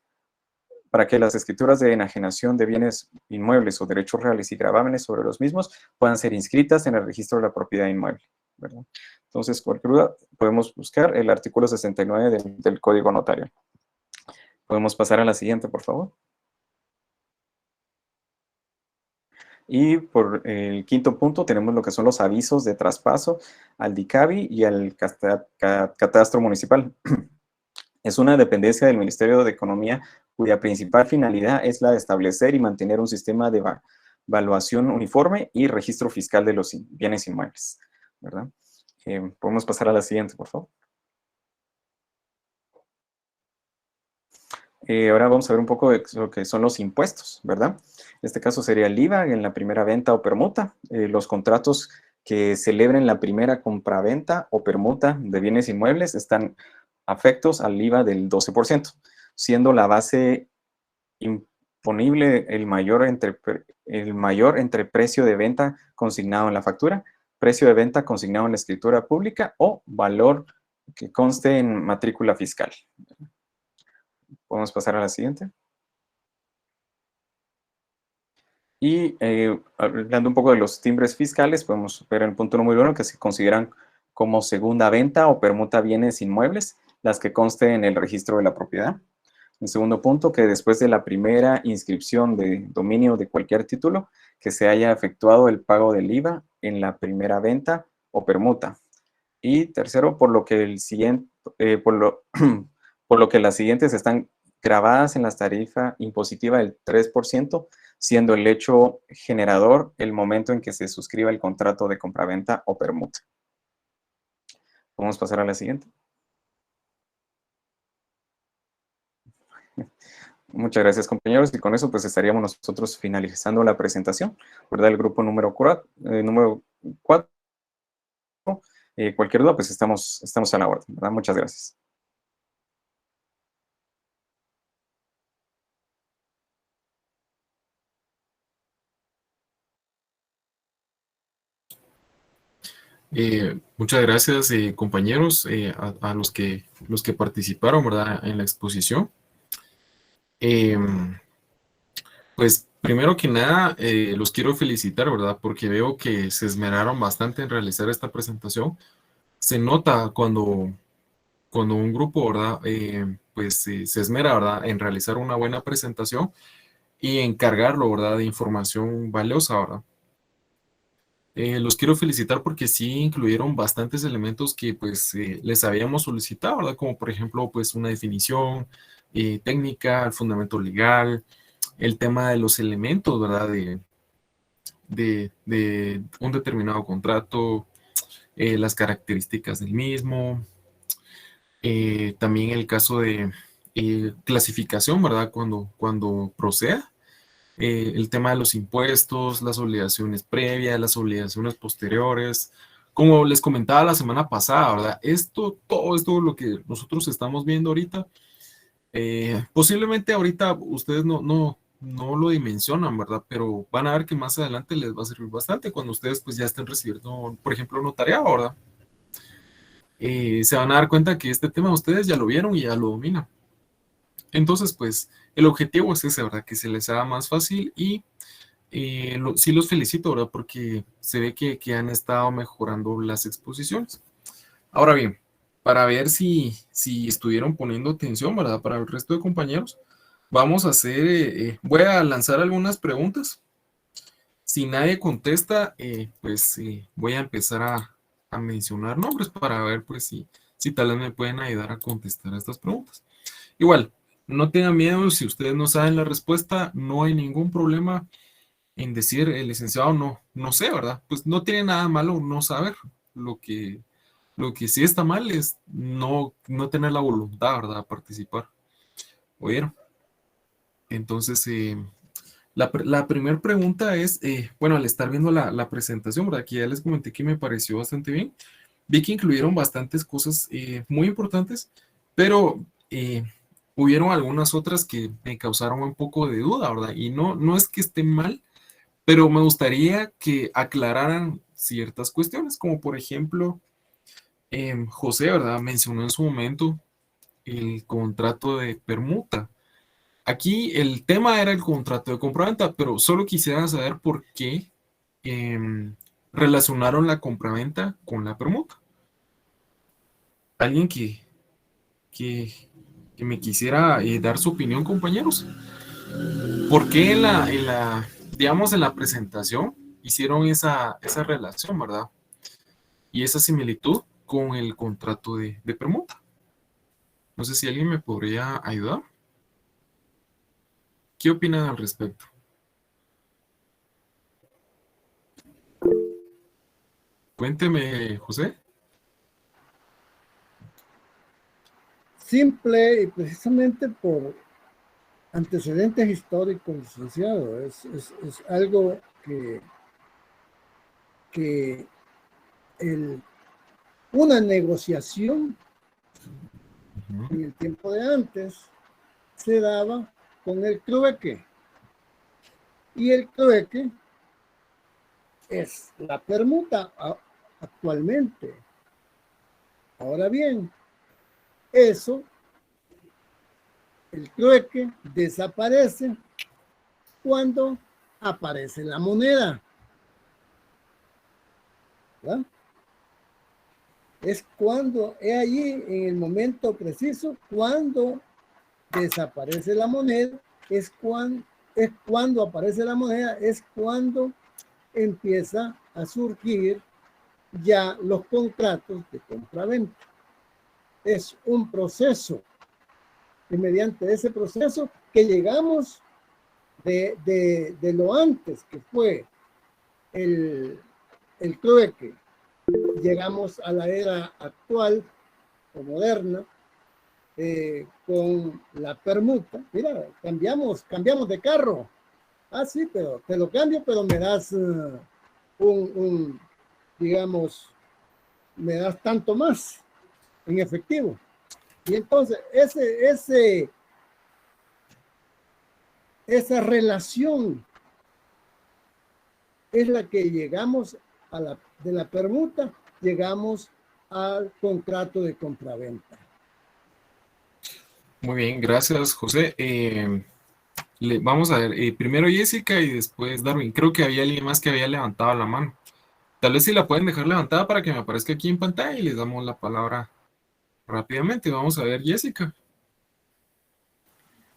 de enajenación de bienes inmuebles o derechos reales y gravámenes sobre los mismos puedan ser inscritas en el registro de la propiedad inmueble, ¿verdad? Entonces, cualquier duda, podemos buscar el artículo 69 del Código Notarial. Podemos pasar a la siguiente, por favor. Y por el quinto punto tenemos lo que son los avisos de traspaso al DICABI y al catastro municipal. Es una dependencia del Ministerio de Economía cuya principal finalidad es la de establecer y mantener un sistema de evaluación uniforme y registro fiscal de los bienes inmuebles, ¿verdad? Podemos pasar a la siguiente, por favor. Ahora vamos a ver un poco de lo que son los impuestos, ¿verdad? En este caso sería el IVA en la primera venta o permuta. Los contratos que celebren la primera compraventa o permuta de bienes inmuebles están afectos al IVA del 12%, siendo la base imponible el mayor entre precio de venta consignado en la factura, precio de venta consignado en la escritura pública o valor que conste en matrícula fiscal. Podemos pasar a la siguiente. Y hablando un poco de los timbres fiscales, podemos ver en el punto número 1 que se consideran como segunda venta o permuta bienes inmuebles, las que consten en el registro de la propiedad. En segundo punto, que después de la primera inscripción de dominio de cualquier título, que se haya efectuado el pago del IVA en la primera venta o permuta. Y tercero, por lo que las siguientes están grabadas en la tarifa impositiva del 3%, siendo el hecho generador el momento en que se suscriba el contrato de compraventa o permuta. Vamos a pasar a la siguiente. Muchas gracias, compañeros, y con eso pues estaríamos nosotros finalizando la presentación, ¿verdad? El grupo número 4. Cualquier duda, pues estamos a la orden, ¿verdad? Muchas gracias. Muchas gracias, compañeros, a los que participaron, ¿verdad?, en la exposición. Pues primero que nada, los quiero felicitar, ¿verdad?, porque veo que se esmeraron bastante en realizar esta presentación. se nota cuando un grupo, ¿verdad? Pues se esmera, ¿verdad? En realizar una buena presentación y encargarlo, ¿verdad? De información valiosa, ¿verdad? Los quiero felicitar porque sí incluyeron bastantes elementos que pues les habíamos solicitado, ¿verdad? Como por ejemplo pues una definición técnica, el fundamento legal, el tema de los elementos, ¿verdad? De un determinado contrato, las características del mismo, también el caso de clasificación, ¿verdad? Cuando proceda. El tema de los impuestos, las obligaciones previas, las obligaciones posteriores. Como les comentaba la semana pasada, ¿verdad? Todo esto lo que nosotros estamos viendo ahorita, posiblemente ahorita ustedes no lo dimensionan, ¿verdad? Pero van a ver que más adelante les va a servir bastante cuando ustedes pues ya estén recibiendo, por ejemplo, notariado, ¿verdad? Se van a dar cuenta que este tema ustedes ya lo vieron y ya lo dominan. Entonces, pues, el objetivo es ese, ¿verdad? Que se les haga más fácil y sí los felicito, ¿verdad? Porque se ve que han estado mejorando las exposiciones. Ahora bien, para ver si estuvieron poniendo atención, ¿verdad? Para el resto de compañeros, vamos a hacer, voy a lanzar algunas preguntas. Si nadie contesta, pues voy a empezar a mencionar nombres para ver, pues, si tal vez me pueden ayudar a contestar a estas preguntas. Igual, no tengan miedo, si ustedes no saben la respuesta, no hay ningún problema en decir, el licenciado no sé, ¿verdad? Pues no tiene nada malo no saber. Lo que sí está mal es no tener la voluntad, ¿verdad? A participar. ¿Oyeron? Entonces, la primera pregunta es, bueno, al estar viendo la presentación, ¿verdad? Que ya les comenté que me pareció bastante bien. Vi que incluyeron bastantes cosas muy importantes, pero hubieron algunas otras que me causaron un poco de duda, ¿verdad? Y no es que estén mal, pero me gustaría que aclararan ciertas cuestiones, como por ejemplo, José, ¿verdad? Mencionó en su momento el contrato de permuta. Aquí el tema era el contrato de compraventa, pero solo quisiera saber por qué relacionaron la compraventa con la permuta. ¿Alguien que me quisiera dar su opinión, compañeros? ¿Por qué digamos, en la presentación hicieron esa relación, ¿verdad? Y esa similitud con el contrato de permuta. No sé si alguien me podría ayudar. ¿Qué opinan al respecto? Cuénteme, José. Simple y precisamente por antecedentes históricos, licenciado. Es algo que una negociación en el tiempo de antes se daba con el trueque. Y el trueque es la permuta actualmente. Ahora bien, el trueque desaparece cuando aparece la moneda. ¿Verdad? Es allí en el momento preciso, cuando desaparece la moneda, es cuando aparece la moneda, es cuando empieza a surgir ya los contratos de compraventa. Es un proceso, y mediante ese proceso que llegamos de lo antes, que fue el trueque, llegamos a la era actual o moderna, con la permuta. Mira, cambiamos de carro. Ah, sí, pero te lo cambio, pero me das digamos, me das tanto más en efectivo. Y entonces esa relación es la que llegamos de la permuta, llegamos al contrato de compraventa. Muy bien, gracias, José. Vamos a ver, primero Jessica y después Darwin. Creo que había alguien más que había levantado la mano. Tal vez si la pueden dejar levantada para que me aparezca aquí en pantalla y les damos la palabra rápidamente. Vamos a ver, Jessica.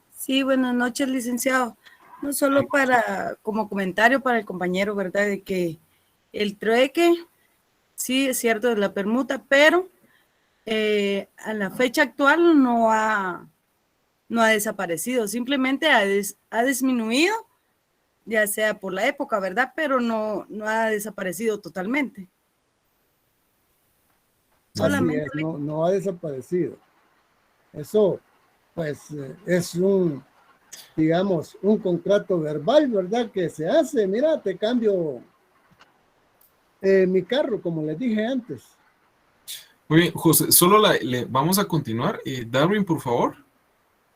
Sí, buenas noches, licenciado. No solo como comentario para el compañero, ¿verdad? De que el trueque, sí, es cierto, de la permuta, pero a la fecha actual no ha desaparecido, simplemente ha disminuido, ya sea por la época, ¿verdad? Pero no ha desaparecido totalmente. Así es, no ha desaparecido. Eso, pues, es digamos, un contrato verbal, ¿verdad? Que se hace, mira, te cambio mi carro, como les dije antes. Muy bien, José, solo vamos a continuar. Darwin, por favor,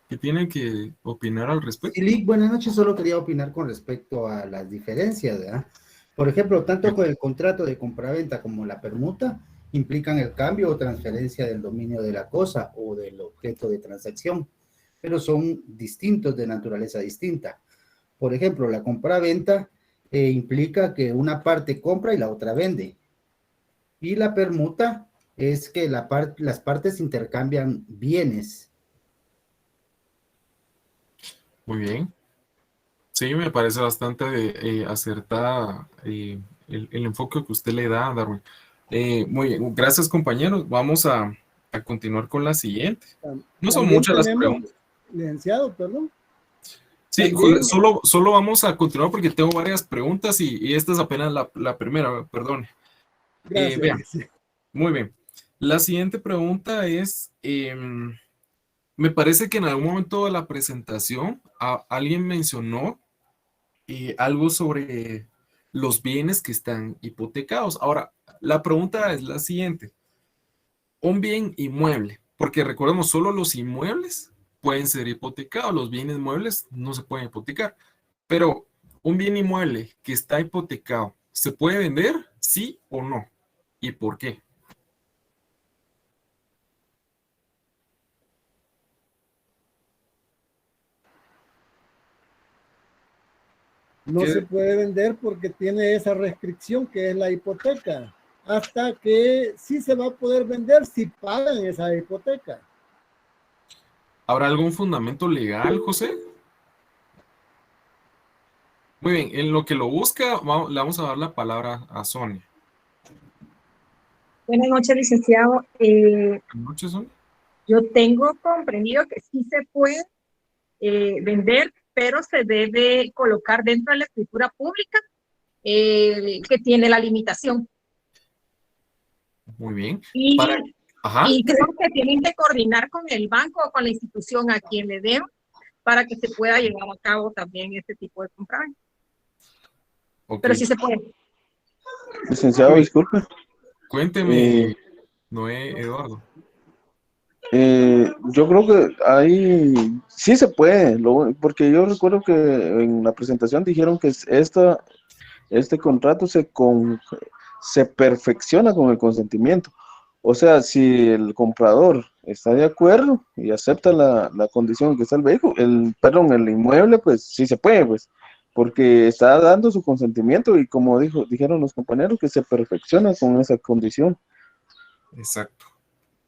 ¿qué tiene que opinar al respecto? Sí, buenas noches, solo quería opinar con respecto a las diferencias, ¿verdad? Por ejemplo, tanto con el contrato de compraventa como la permuta implican el cambio o transferencia del dominio de la cosa o del objeto de transacción, pero son distintos, de naturaleza distinta. Por ejemplo, la compraventa implica que una parte compra y la otra vende. Y la permuta es que las partes intercambian bienes. Muy bien. Sí, me parece bastante acertada el enfoque que usted le da, Darwin. Muy bien, gracias compañeros. Vamos a continuar con la siguiente. No son muchas las preguntas. Licenciado, perdón. Sí, solo vamos a continuar porque tengo varias preguntas y esta es apenas la primera, perdone. Gracias. Vean, muy bien. La siguiente pregunta es, me parece que en algún momento de la presentación alguien mencionó algo sobre los bienes que están hipotecados. Ahora, la pregunta es la siguiente. Un bien inmueble, porque recordemos, solo los inmuebles pueden ser hipotecados, los bienes muebles no se pueden hipotecar, pero un bien inmueble que está hipotecado, ¿se puede vender? ¿Sí o no? ¿Y por qué? No se puede vender porque tiene esa restricción que es la hipoteca, hasta que sí se va a poder vender si pagan esa hipoteca. ¿Habrá algún fundamento legal, José? Muy bien, en lo que lo busca, le vamos a dar la palabra a Sonia. Buenas noches, licenciado. Buenas noches, Sonia. Yo tengo comprendido que sí se puede vender, pero se debe colocar dentro de la escritura pública que tiene la limitación. Muy bien. Y creo que tienen que coordinar con el banco o con la institución a quien le den para que se pueda llevar a cabo también este tipo de compra. Okay. Pero sí se puede. Licenciado, disculpe. Cuénteme, Noé Eduardo. Yo creo que ahí sí se puede, porque yo recuerdo que en la presentación dijeron que este contrato se perfecciona con el consentimiento. O sea, si el comprador está de acuerdo y acepta la condición que está el vehículo, el inmueble, pues sí se puede, pues, porque está dando su consentimiento y como dijeron los compañeros, que se perfecciona con esa condición. Exacto.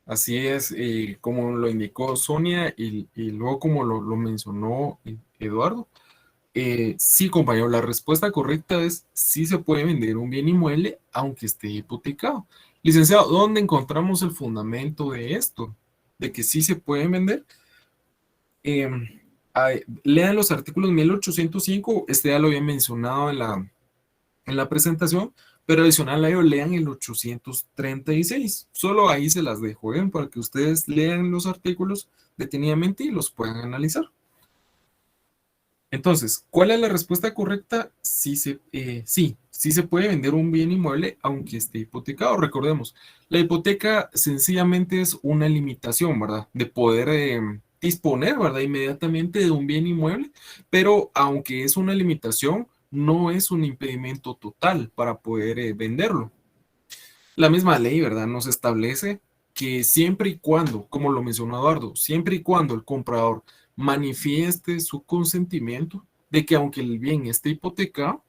Así es, como lo indicó Sonia y luego como lo mencionó Eduardo. Sí, compañero, la respuesta correcta es sí se puede vender un bien inmueble aunque esté hipotecado. Licenciado, ¿dónde encontramos el fundamento de esto? De que sí se puede vender. Lean los artículos 1805, este ya lo había mencionado en la presentación, pero adicional a ello lean el 836. Solo ahí se las dejo, para que ustedes lean los artículos detenidamente y los puedan analizar. Entonces, ¿cuál es la respuesta correcta? Sí se puede vender un bien inmueble aunque esté hipotecado. Recordemos, la hipoteca sencillamente es una limitación, ¿verdad? De poder disponer, ¿verdad? Inmediatamente de un bien inmueble, pero aunque es una limitación, no es un impedimento total para poder venderlo. La misma ley, ¿verdad? Nos establece que siempre y cuando, como lo mencionó Eduardo, siempre y cuando el comprador manifieste su consentimiento de que aunque el bien esté hipotecado,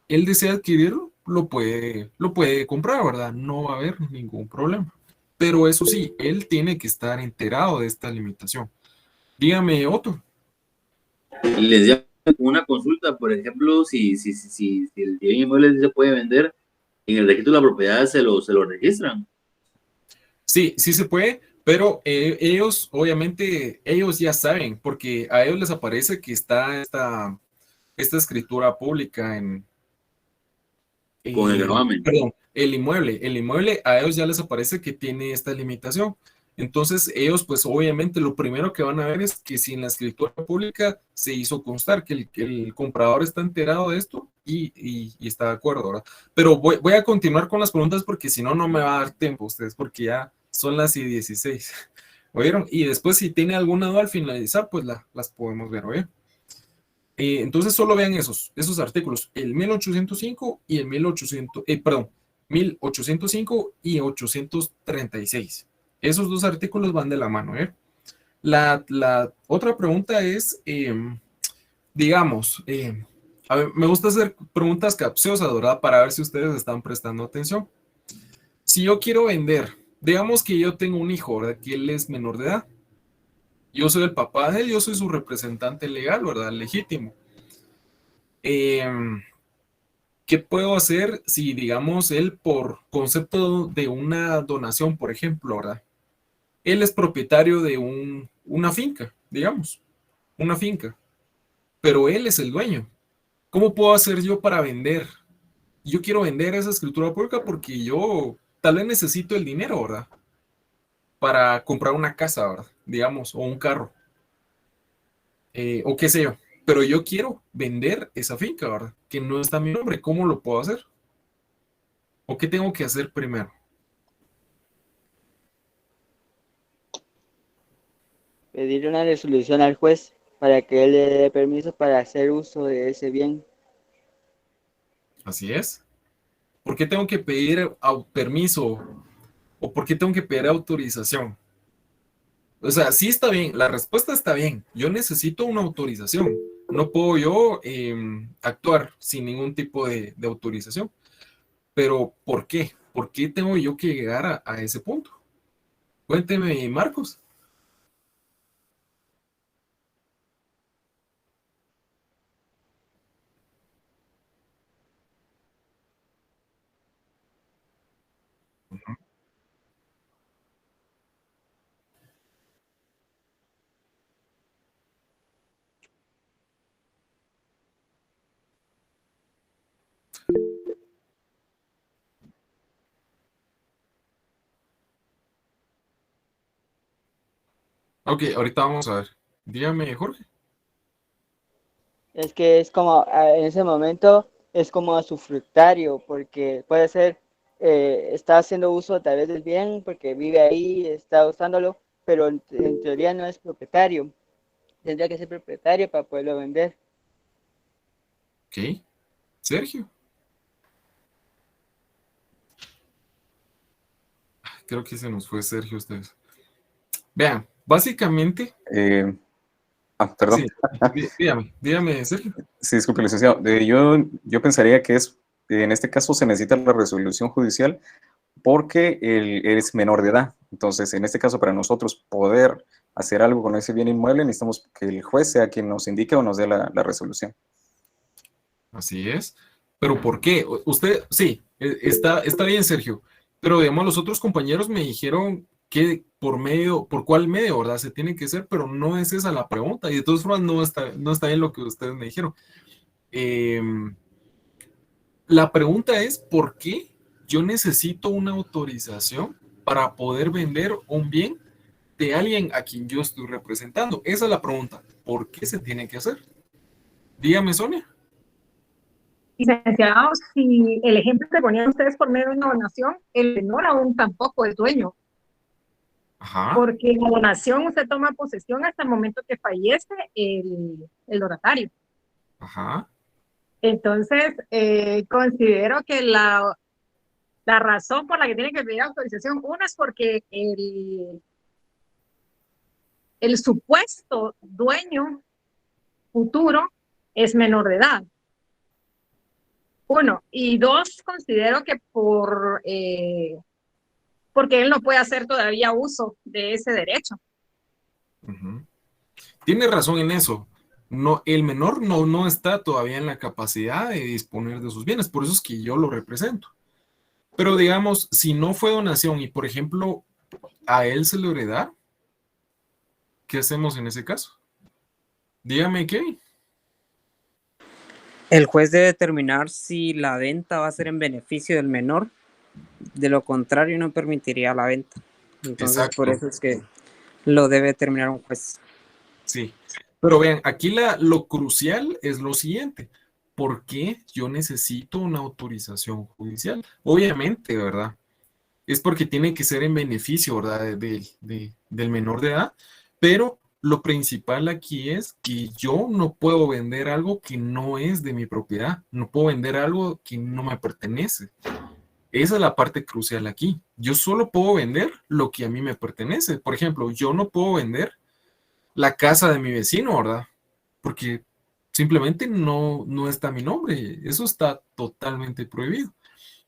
él desea adquirirlo, lo puede comprar, ¿verdad? No va a haber ningún problema. Pero eso sí, él tiene que estar enterado de esta limitación. Dígame, Otto. Les llamo una consulta, por ejemplo, si el bien inmueble sí se puede vender, en el registro de la propiedad se lo registran. Sí, sí se puede, pero ellos, obviamente, ellos ya saben, porque a ellos les aparece que está esta escritura pública Con el gravamen. perdón, el inmueble a ellos ya les aparece que tiene esta limitación. Entonces ellos pues obviamente lo primero que van a ver es que si en la escritura pública se hizo constar que el comprador está enterado de esto y está de acuerdo, ¿verdad? Pero voy a continuar con las preguntas porque si no, no me va a dar tiempo a ustedes porque ya son las 16. ¿Oyeron? Y después si tiene alguna duda al finalizar, pues las podemos ver, ¿oyeron? Entonces solo vean esos artículos, el 1805 y el 1805 y 836. Esos dos artículos van de la mano, ¿eh? La otra pregunta es, digamos, a ver, me gusta hacer preguntas capciosas, ¿verdad? Para ver si ustedes están prestando atención. Si yo quiero vender, digamos que yo tengo un hijo, ¿verdad? Que él es menor de edad. Yo soy el papá de él, yo soy su representante legal, ¿verdad? Legítimo. ¿Qué puedo hacer si, digamos, él por concepto de una donación, por ejemplo, ¿verdad? Él es propietario de una finca, digamos, una finca, pero él es el dueño. ¿Cómo puedo hacer yo para vender? Yo quiero vender esa escritura pública porque yo tal vez necesito el dinero, ¿verdad? Para comprar una casa, ¿verdad? Digamos, o un carro, o qué sé yo. Pero yo quiero vender esa finca, ¿verdad? Que no está a mi nombre. ¿Cómo lo puedo hacer? ¿O qué tengo que hacer primero? Pedir una resolución al juez para que él le dé permiso para hacer uso de ese bien. Así es. ¿Por qué tengo que pedir permiso? ¿O por qué tengo que pedir autorización? O sea, sí está bien, la respuesta está bien. Yo necesito una autorización. No puedo yo actuar sin ningún tipo de autorización. Pero ¿por qué? ¿Por qué tengo yo que llegar a ese punto? Cuénteme, Marcos. Ok, ahorita vamos a ver. Dígame, Jorge. Es que es como, en ese momento, es como usufructario, porque puede ser, está haciendo uso tal vez del bien, porque vive ahí, está usándolo, pero en teoría no es propietario. Tendría que ser propietario para poderlo vender. Ok. Sergio. Creo que se nos fue Sergio ustedes. Vean, básicamente. Perdón. Sí, dígame, Sergio. Sí, disculpe, licenciado. Yo pensaría que en este caso se necesita la resolución judicial porque él es menor de edad. Entonces, en este caso, para nosotros poder hacer algo con ese bien inmueble, necesitamos que el juez sea quien nos indique o nos dé la resolución. Así es. Pero ¿por qué? Usted, sí, está bien, Sergio. Pero digamos, los otros compañeros me dijeron que por cuál medio, ¿verdad? Se tiene que hacer, pero no es esa la pregunta. Y de todas formas, no está bien lo que ustedes me dijeron. La pregunta es, ¿por qué yo necesito una autorización para poder vender un bien de alguien a quien yo estoy representando? Esa es la pregunta. ¿Por qué se tiene que hacer? Dígame, Sonia. Licenciados, si el ejemplo que ponían ustedes por medio de una donación, el menor aún tampoco es dueño. Ajá. Porque la donación usted toma posesión hasta el momento que fallece el donatario. Ajá. Entonces, considero que la razón por la que tiene que pedir autorización, una es porque el supuesto dueño futuro es menor de edad. Uno. Y dos, considero que porque él no puede hacer todavía uso de ese derecho. Ujú. Tiene razón en eso. No, el menor no está todavía en la capacidad de disponer de sus bienes, por eso es que yo lo represento. Pero digamos, si no fue donación y, por ejemplo, a él se le hereda, ¿qué hacemos en ese caso? Dígame, Kevin. El juez debe determinar si la venta va a ser en beneficio del menor. De lo contrario, no permitiría la venta. Entonces, Exacto. por eso es que lo debe determinar un juez. Sí. Pero vean, aquí lo crucial es lo siguiente. ¿Por qué yo necesito una autorización judicial? Obviamente, ¿verdad? Es porque tiene que ser en beneficio, ¿verdad? Del menor de edad. Pero lo principal aquí es que yo no puedo vender algo que no es de mi propiedad. No puedo vender algo que no me pertenece. Esa es la parte crucial aquí. Yo solo puedo vender lo que a mí me pertenece. Por ejemplo, yo no puedo vender la casa de mi vecino, ¿verdad? Porque simplemente no está mi nombre. Eso está totalmente prohibido.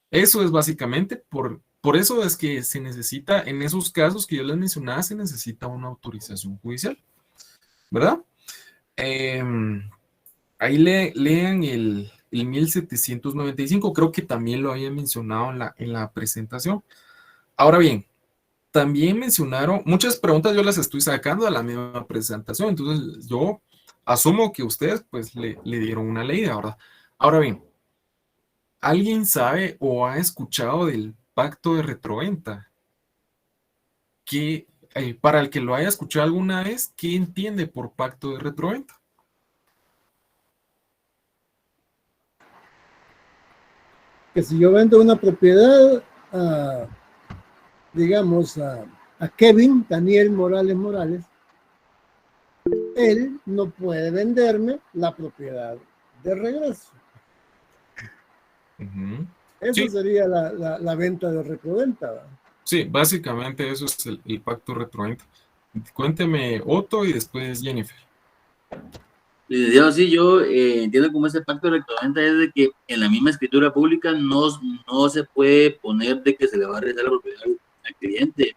Eso es básicamente por eso es que se necesita, en esos casos que yo les mencionaba, se necesita una autorización judicial, ¿verdad? Ahí lean el 1795, creo que también lo había mencionado en la presentación. Ahora bien, también mencionaron, muchas preguntas yo las estoy sacando de la misma presentación, entonces yo asumo que ustedes pues le dieron una leída, ¿verdad? Ahora bien, ¿alguien sabe o ha escuchado del pacto de retroventa? Que, para el que lo haya escuchado alguna vez, ¿qué entiende por pacto de retroventa? Que si yo vendo una propiedad, digamos, a Kevin, Daniel Morales, él no puede venderme la propiedad de regreso. Eso Sí. sería la venta de retroventa, ¿verdad? Sí, básicamente eso es el pacto retroventa. Cuénteme Otto y después Jennifer. Licenciado, sí, yo entiendo cómo ese pacto de rectoventa es de que en la misma escritura pública no se puede poner de que se le va a regresar la propiedad al cliente,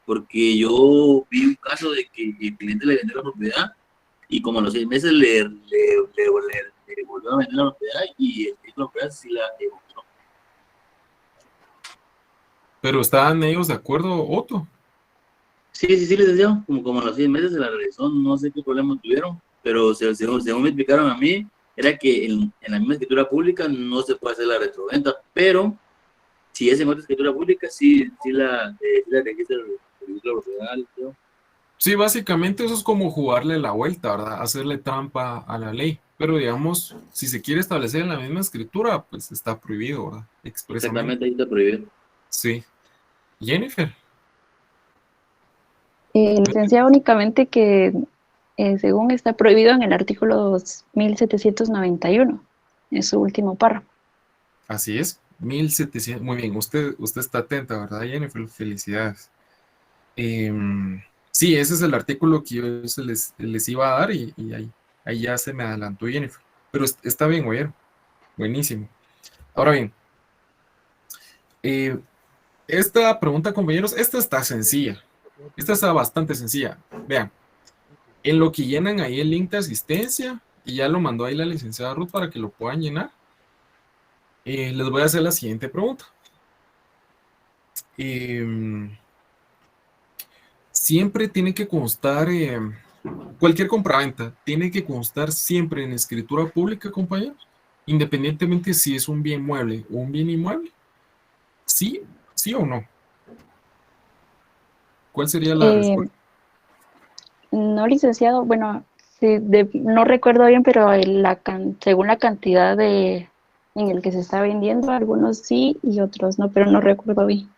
porque yo vi un caso de que el cliente le vendió la propiedad y como a los 6 meses le volvió a vender la propiedad y el título de propiedad sí la devolvió. Pero ¿estaban ellos de acuerdo, Otto? Sí, licenciado, como a los 6 meses se la regresó, no sé qué problemas tuvieron, pero según me explicaron a mí, era que en la misma escritura pública no se puede hacer la retroventa, pero si es en otra escritura pública, sí la registra el registro propiedad. Sí, básicamente eso es como jugarle la vuelta, ¿verdad? Hacerle trampa a la ley. Pero digamos, si se quiere establecer en la misma escritura, pues está prohibido, ¿verdad? Expresamente. Exactamente, ahí está prohibido. Sí. Jennifer. Licenciado, únicamente que según está prohibido en el artículo 1791, en su último párrafo. Así es, 1700. Muy bien, usted está atenta, ¿verdad, Jennifer? Felicidades. Sí, ese es el artículo que yo les iba a dar y ahí ya se me adelantó Jennifer. Pero está bien, oye. Buenísimo. Ahora bien, esta pregunta, compañeros, esta está sencilla. Esta está bastante sencilla. Vean, en lo que llenan ahí el link de asistencia, y ya lo mandó ahí la licenciada Ruth para que lo puedan llenar, les voy a hacer la siguiente pregunta. Siempre tiene que constar, cualquier compraventa tiene que constar siempre en escritura pública, compañeros, independientemente si es un bien mueble o un bien inmueble. ¿Sí o no? ¿Cuál sería la respuesta? No, licenciado, bueno, sí, no recuerdo bien, pero según la cantidad en el que se está vendiendo, algunos sí y otros no, pero no recuerdo bien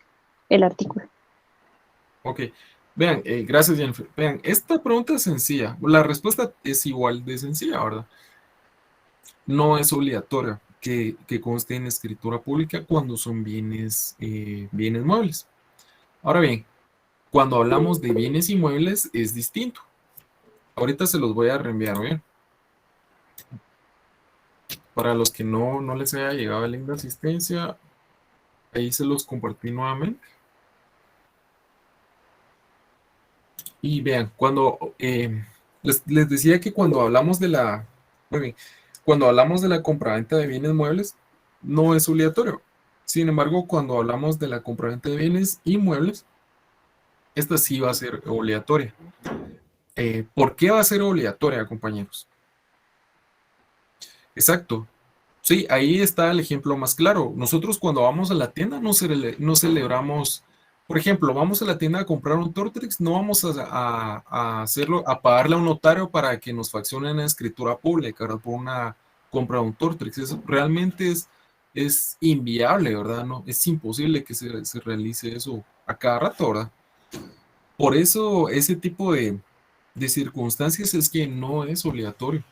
el artículo. Ok, vean, gracias Jennifer. Vean, esta pregunta es sencilla, la respuesta es igual de sencilla, ¿verdad? No es obligatorio que conste en escritura pública cuando son bienes muebles. Ahora bien, cuando hablamos de bienes inmuebles es distinto. Ahorita se los voy a reenviar, ¿bien? Para los que no les haya llegado el link de asistencia, ahí se los compartí nuevamente. Y vean, cuando les decía que cuando hablamos de la, muy bien, cuando hablamos de la compraventa de bienes muebles, no es obligatorio. Sin embargo, cuando hablamos de la compraventa de bienes inmuebles, esta sí va a ser obligatoria. ¿Por qué va a ser obligatoria, compañeros? Exacto. Sí, ahí está el ejemplo más claro. Nosotros cuando vamos a la tienda no celebramos, por ejemplo, vamos a la tienda a comprar un Tortrix, no vamos a hacerlo, a pagarle a un notario para que nos faccione una escritura pública, ¿verdad? Por una compra de un Tortrix. Eso realmente es inviable, ¿verdad? No, es imposible que se realice eso a cada rato, ¿verdad? Por eso ese tipo de circunstancias es que no es obligatorio.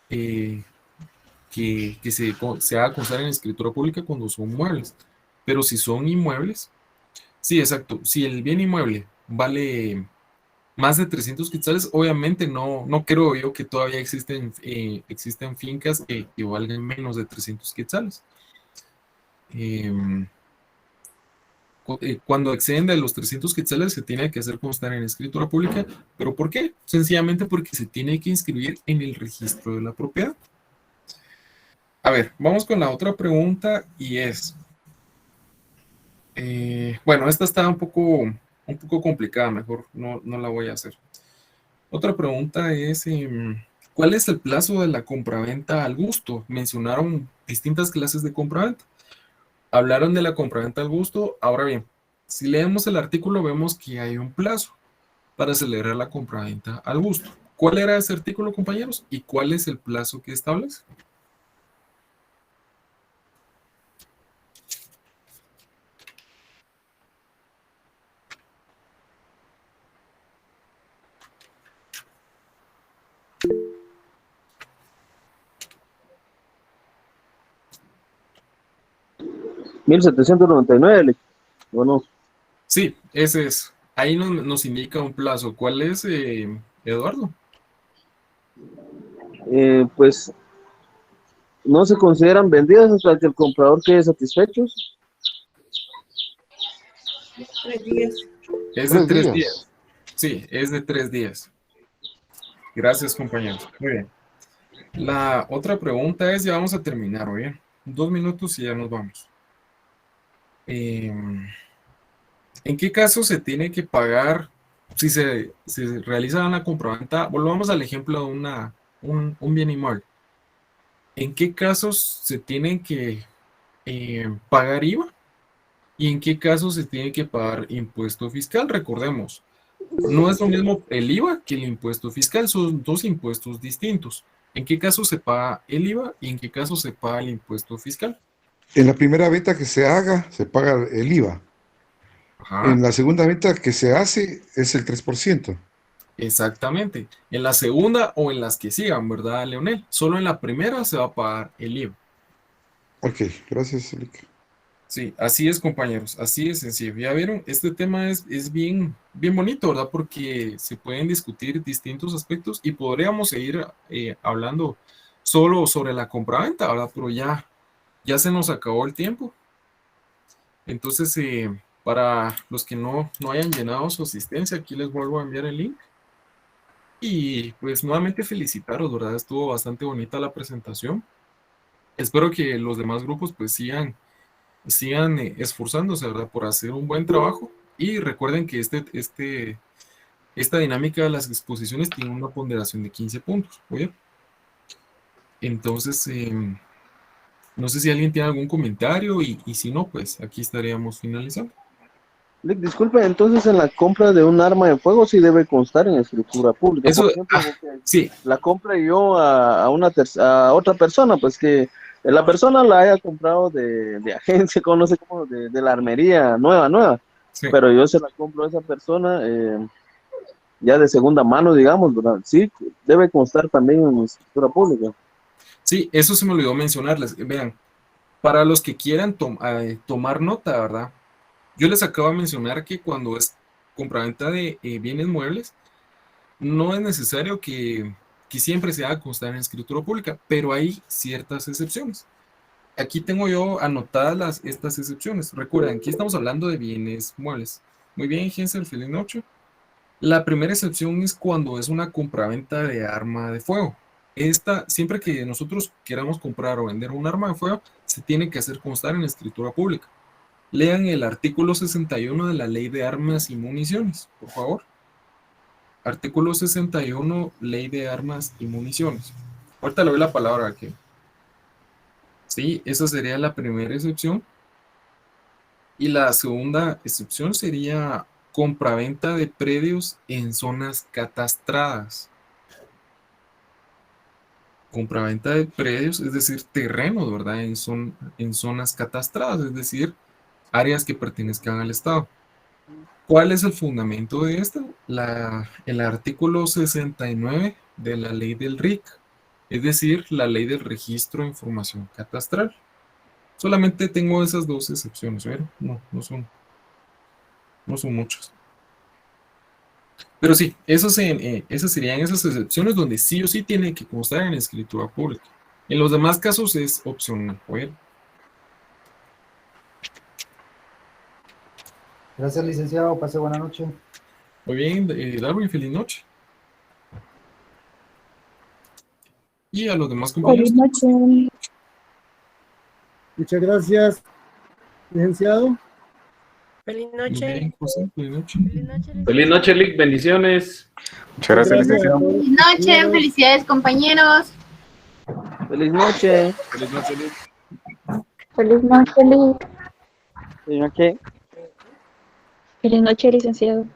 Que se haga constar en escritura pública cuando son muebles. Pero si son inmuebles, sí, exacto. Si el bien inmueble vale más de 300 quetzales, obviamente no creo yo que todavía existen fincas que valgan menos de 300 quetzales. Cuando exceden de los 300 quetzales se tiene que hacer constar en escritura pública. ¿Pero por qué? Sencillamente porque se tiene que inscribir en el registro de la propiedad. A ver, vamos con la otra pregunta y es, bueno, esta está un poco complicada, mejor no la voy a hacer. Otra pregunta es, ¿cuál es el plazo de la compraventa al gusto? Mencionaron distintas clases de compraventa. Hablaron de la compraventa al gusto. Ahora bien, si leemos el artículo vemos que hay un plazo para celebrar la compraventa al gusto. ¿Cuál era ese artículo, compañeros? ¿Y cuál es el plazo que establece? $1,799. Bueno. Sí, ese es. Ahí nos indica un plazo. ¿Cuál es, Eduardo? Pues no se consideran vendidas hasta que el comprador quede satisfecho. 3 días. Es de 3 días. Sí, es de 3 días. Gracias, compañeros. Muy bien. La otra pregunta es, ya vamos a terminar, ¿oye? 2 minutos y ya nos vamos. ¿En qué caso se tiene que pagar si se realiza una compraventa? Volvamos al ejemplo de un bien inmueble. ¿En qué casos se tiene que pagar IVA? ¿Y en qué casos se tiene que pagar impuesto fiscal? Recordemos, no es lo mismo el IVA que el impuesto fiscal, son dos impuestos distintos. ¿En qué caso se paga el IVA y en qué caso se paga el impuesto fiscal? En la primera venta que se haga, se paga el IVA. Ajá. En la segunda venta que se hace, es el 3%. Exactamente. En la segunda o en las que sigan, ¿verdad, Leonel? Solo en la primera se va a pagar el IVA. Ok, gracias, Eric. Sí, así es, compañeros, así es sencillo. Ya vieron, este tema es bien bonito, ¿verdad? Porque se pueden discutir distintos aspectos y podríamos seguir hablando solo sobre la compraventa, ¿verdad? Pero ya se nos acabó el tiempo. Entonces, para los que no hayan llenado su asistencia, aquí les vuelvo a enviar el link. Y pues nuevamente felicitaros, ¿verdad? Estuvo bastante bonita la presentación. Espero que los demás grupos pues sigan esforzándose, ¿verdad? Por hacer un buen trabajo. Y recuerden que esta dinámica de las exposiciones tiene una ponderación de 15 puntos. ¿Oye? Entonces, no sé si alguien tiene algún comentario y si no, pues aquí estaríamos finalizando. Disculpe, entonces en la compra de un arma de fuego sí debe constar en escritura pública. Eso, por ejemplo, sí. La compre yo a otra persona, pues que la persona la haya comprado de agencia, no sé cómo, de la armería nueva, sí. Pero yo se la compro a esa persona ya de segunda mano, digamos, ¿verdad? Sí, debe constar también en escritura pública. Sí, eso se me olvidó mencionarles. Vean, para los que quieran tomar nota, ¿verdad? Yo les acabo de mencionar que cuando es compraventa de bienes muebles, no es necesario que que siempre se haga constar en escritura pública, pero hay ciertas excepciones. Aquí tengo yo anotadas estas excepciones. Recuerden, aquí estamos hablando de bienes muebles. Muy bien, Gensel, feliz noche. La primera excepción es cuando es una compraventa de arma de fuego. Esta, siempre que nosotros queramos comprar o vender un arma de fuego, se tiene que hacer constar en escritura pública. Lean el artículo 61 de la Ley de Armas y Municiones, por favor. Artículo 61, Ley de Armas y Municiones. Ahorita le doy la palabra aquí. Sí, esa sería la primera excepción. Y la segunda excepción sería compraventa de predios en zonas catastradas. Compraventa de predios, es decir, terrenos, ¿verdad? En zonas catastradas, es decir, áreas que pertenezcan al Estado. ¿Cuál es el fundamento de esta? El artículo 69 de la ley del RIC, es decir, la ley del registro de información catastral. Solamente tengo esas dos excepciones, ¿verdad? No son muchas. Pero sí, esas serían esas excepciones donde sí o sí tiene que constar en la escritura pública. En los demás casos es opcional, ¿verdad? Gracias, licenciado. Pase buena noche. Muy bien, Darwin, feliz noche. Y a los demás compañeros. Feliz noche. Muchas gracias, licenciado. Feliz Muy noche. bien, José, feliz noche. Feliz noche, Lick. Bendiciones. Muchas gracias, licenciado. Feliz noche, felicidades compañeros. Feliz noche. Feliz noche, Lick. Feliz noche, Lick. Feliz noche. Feliz noche, licenciado.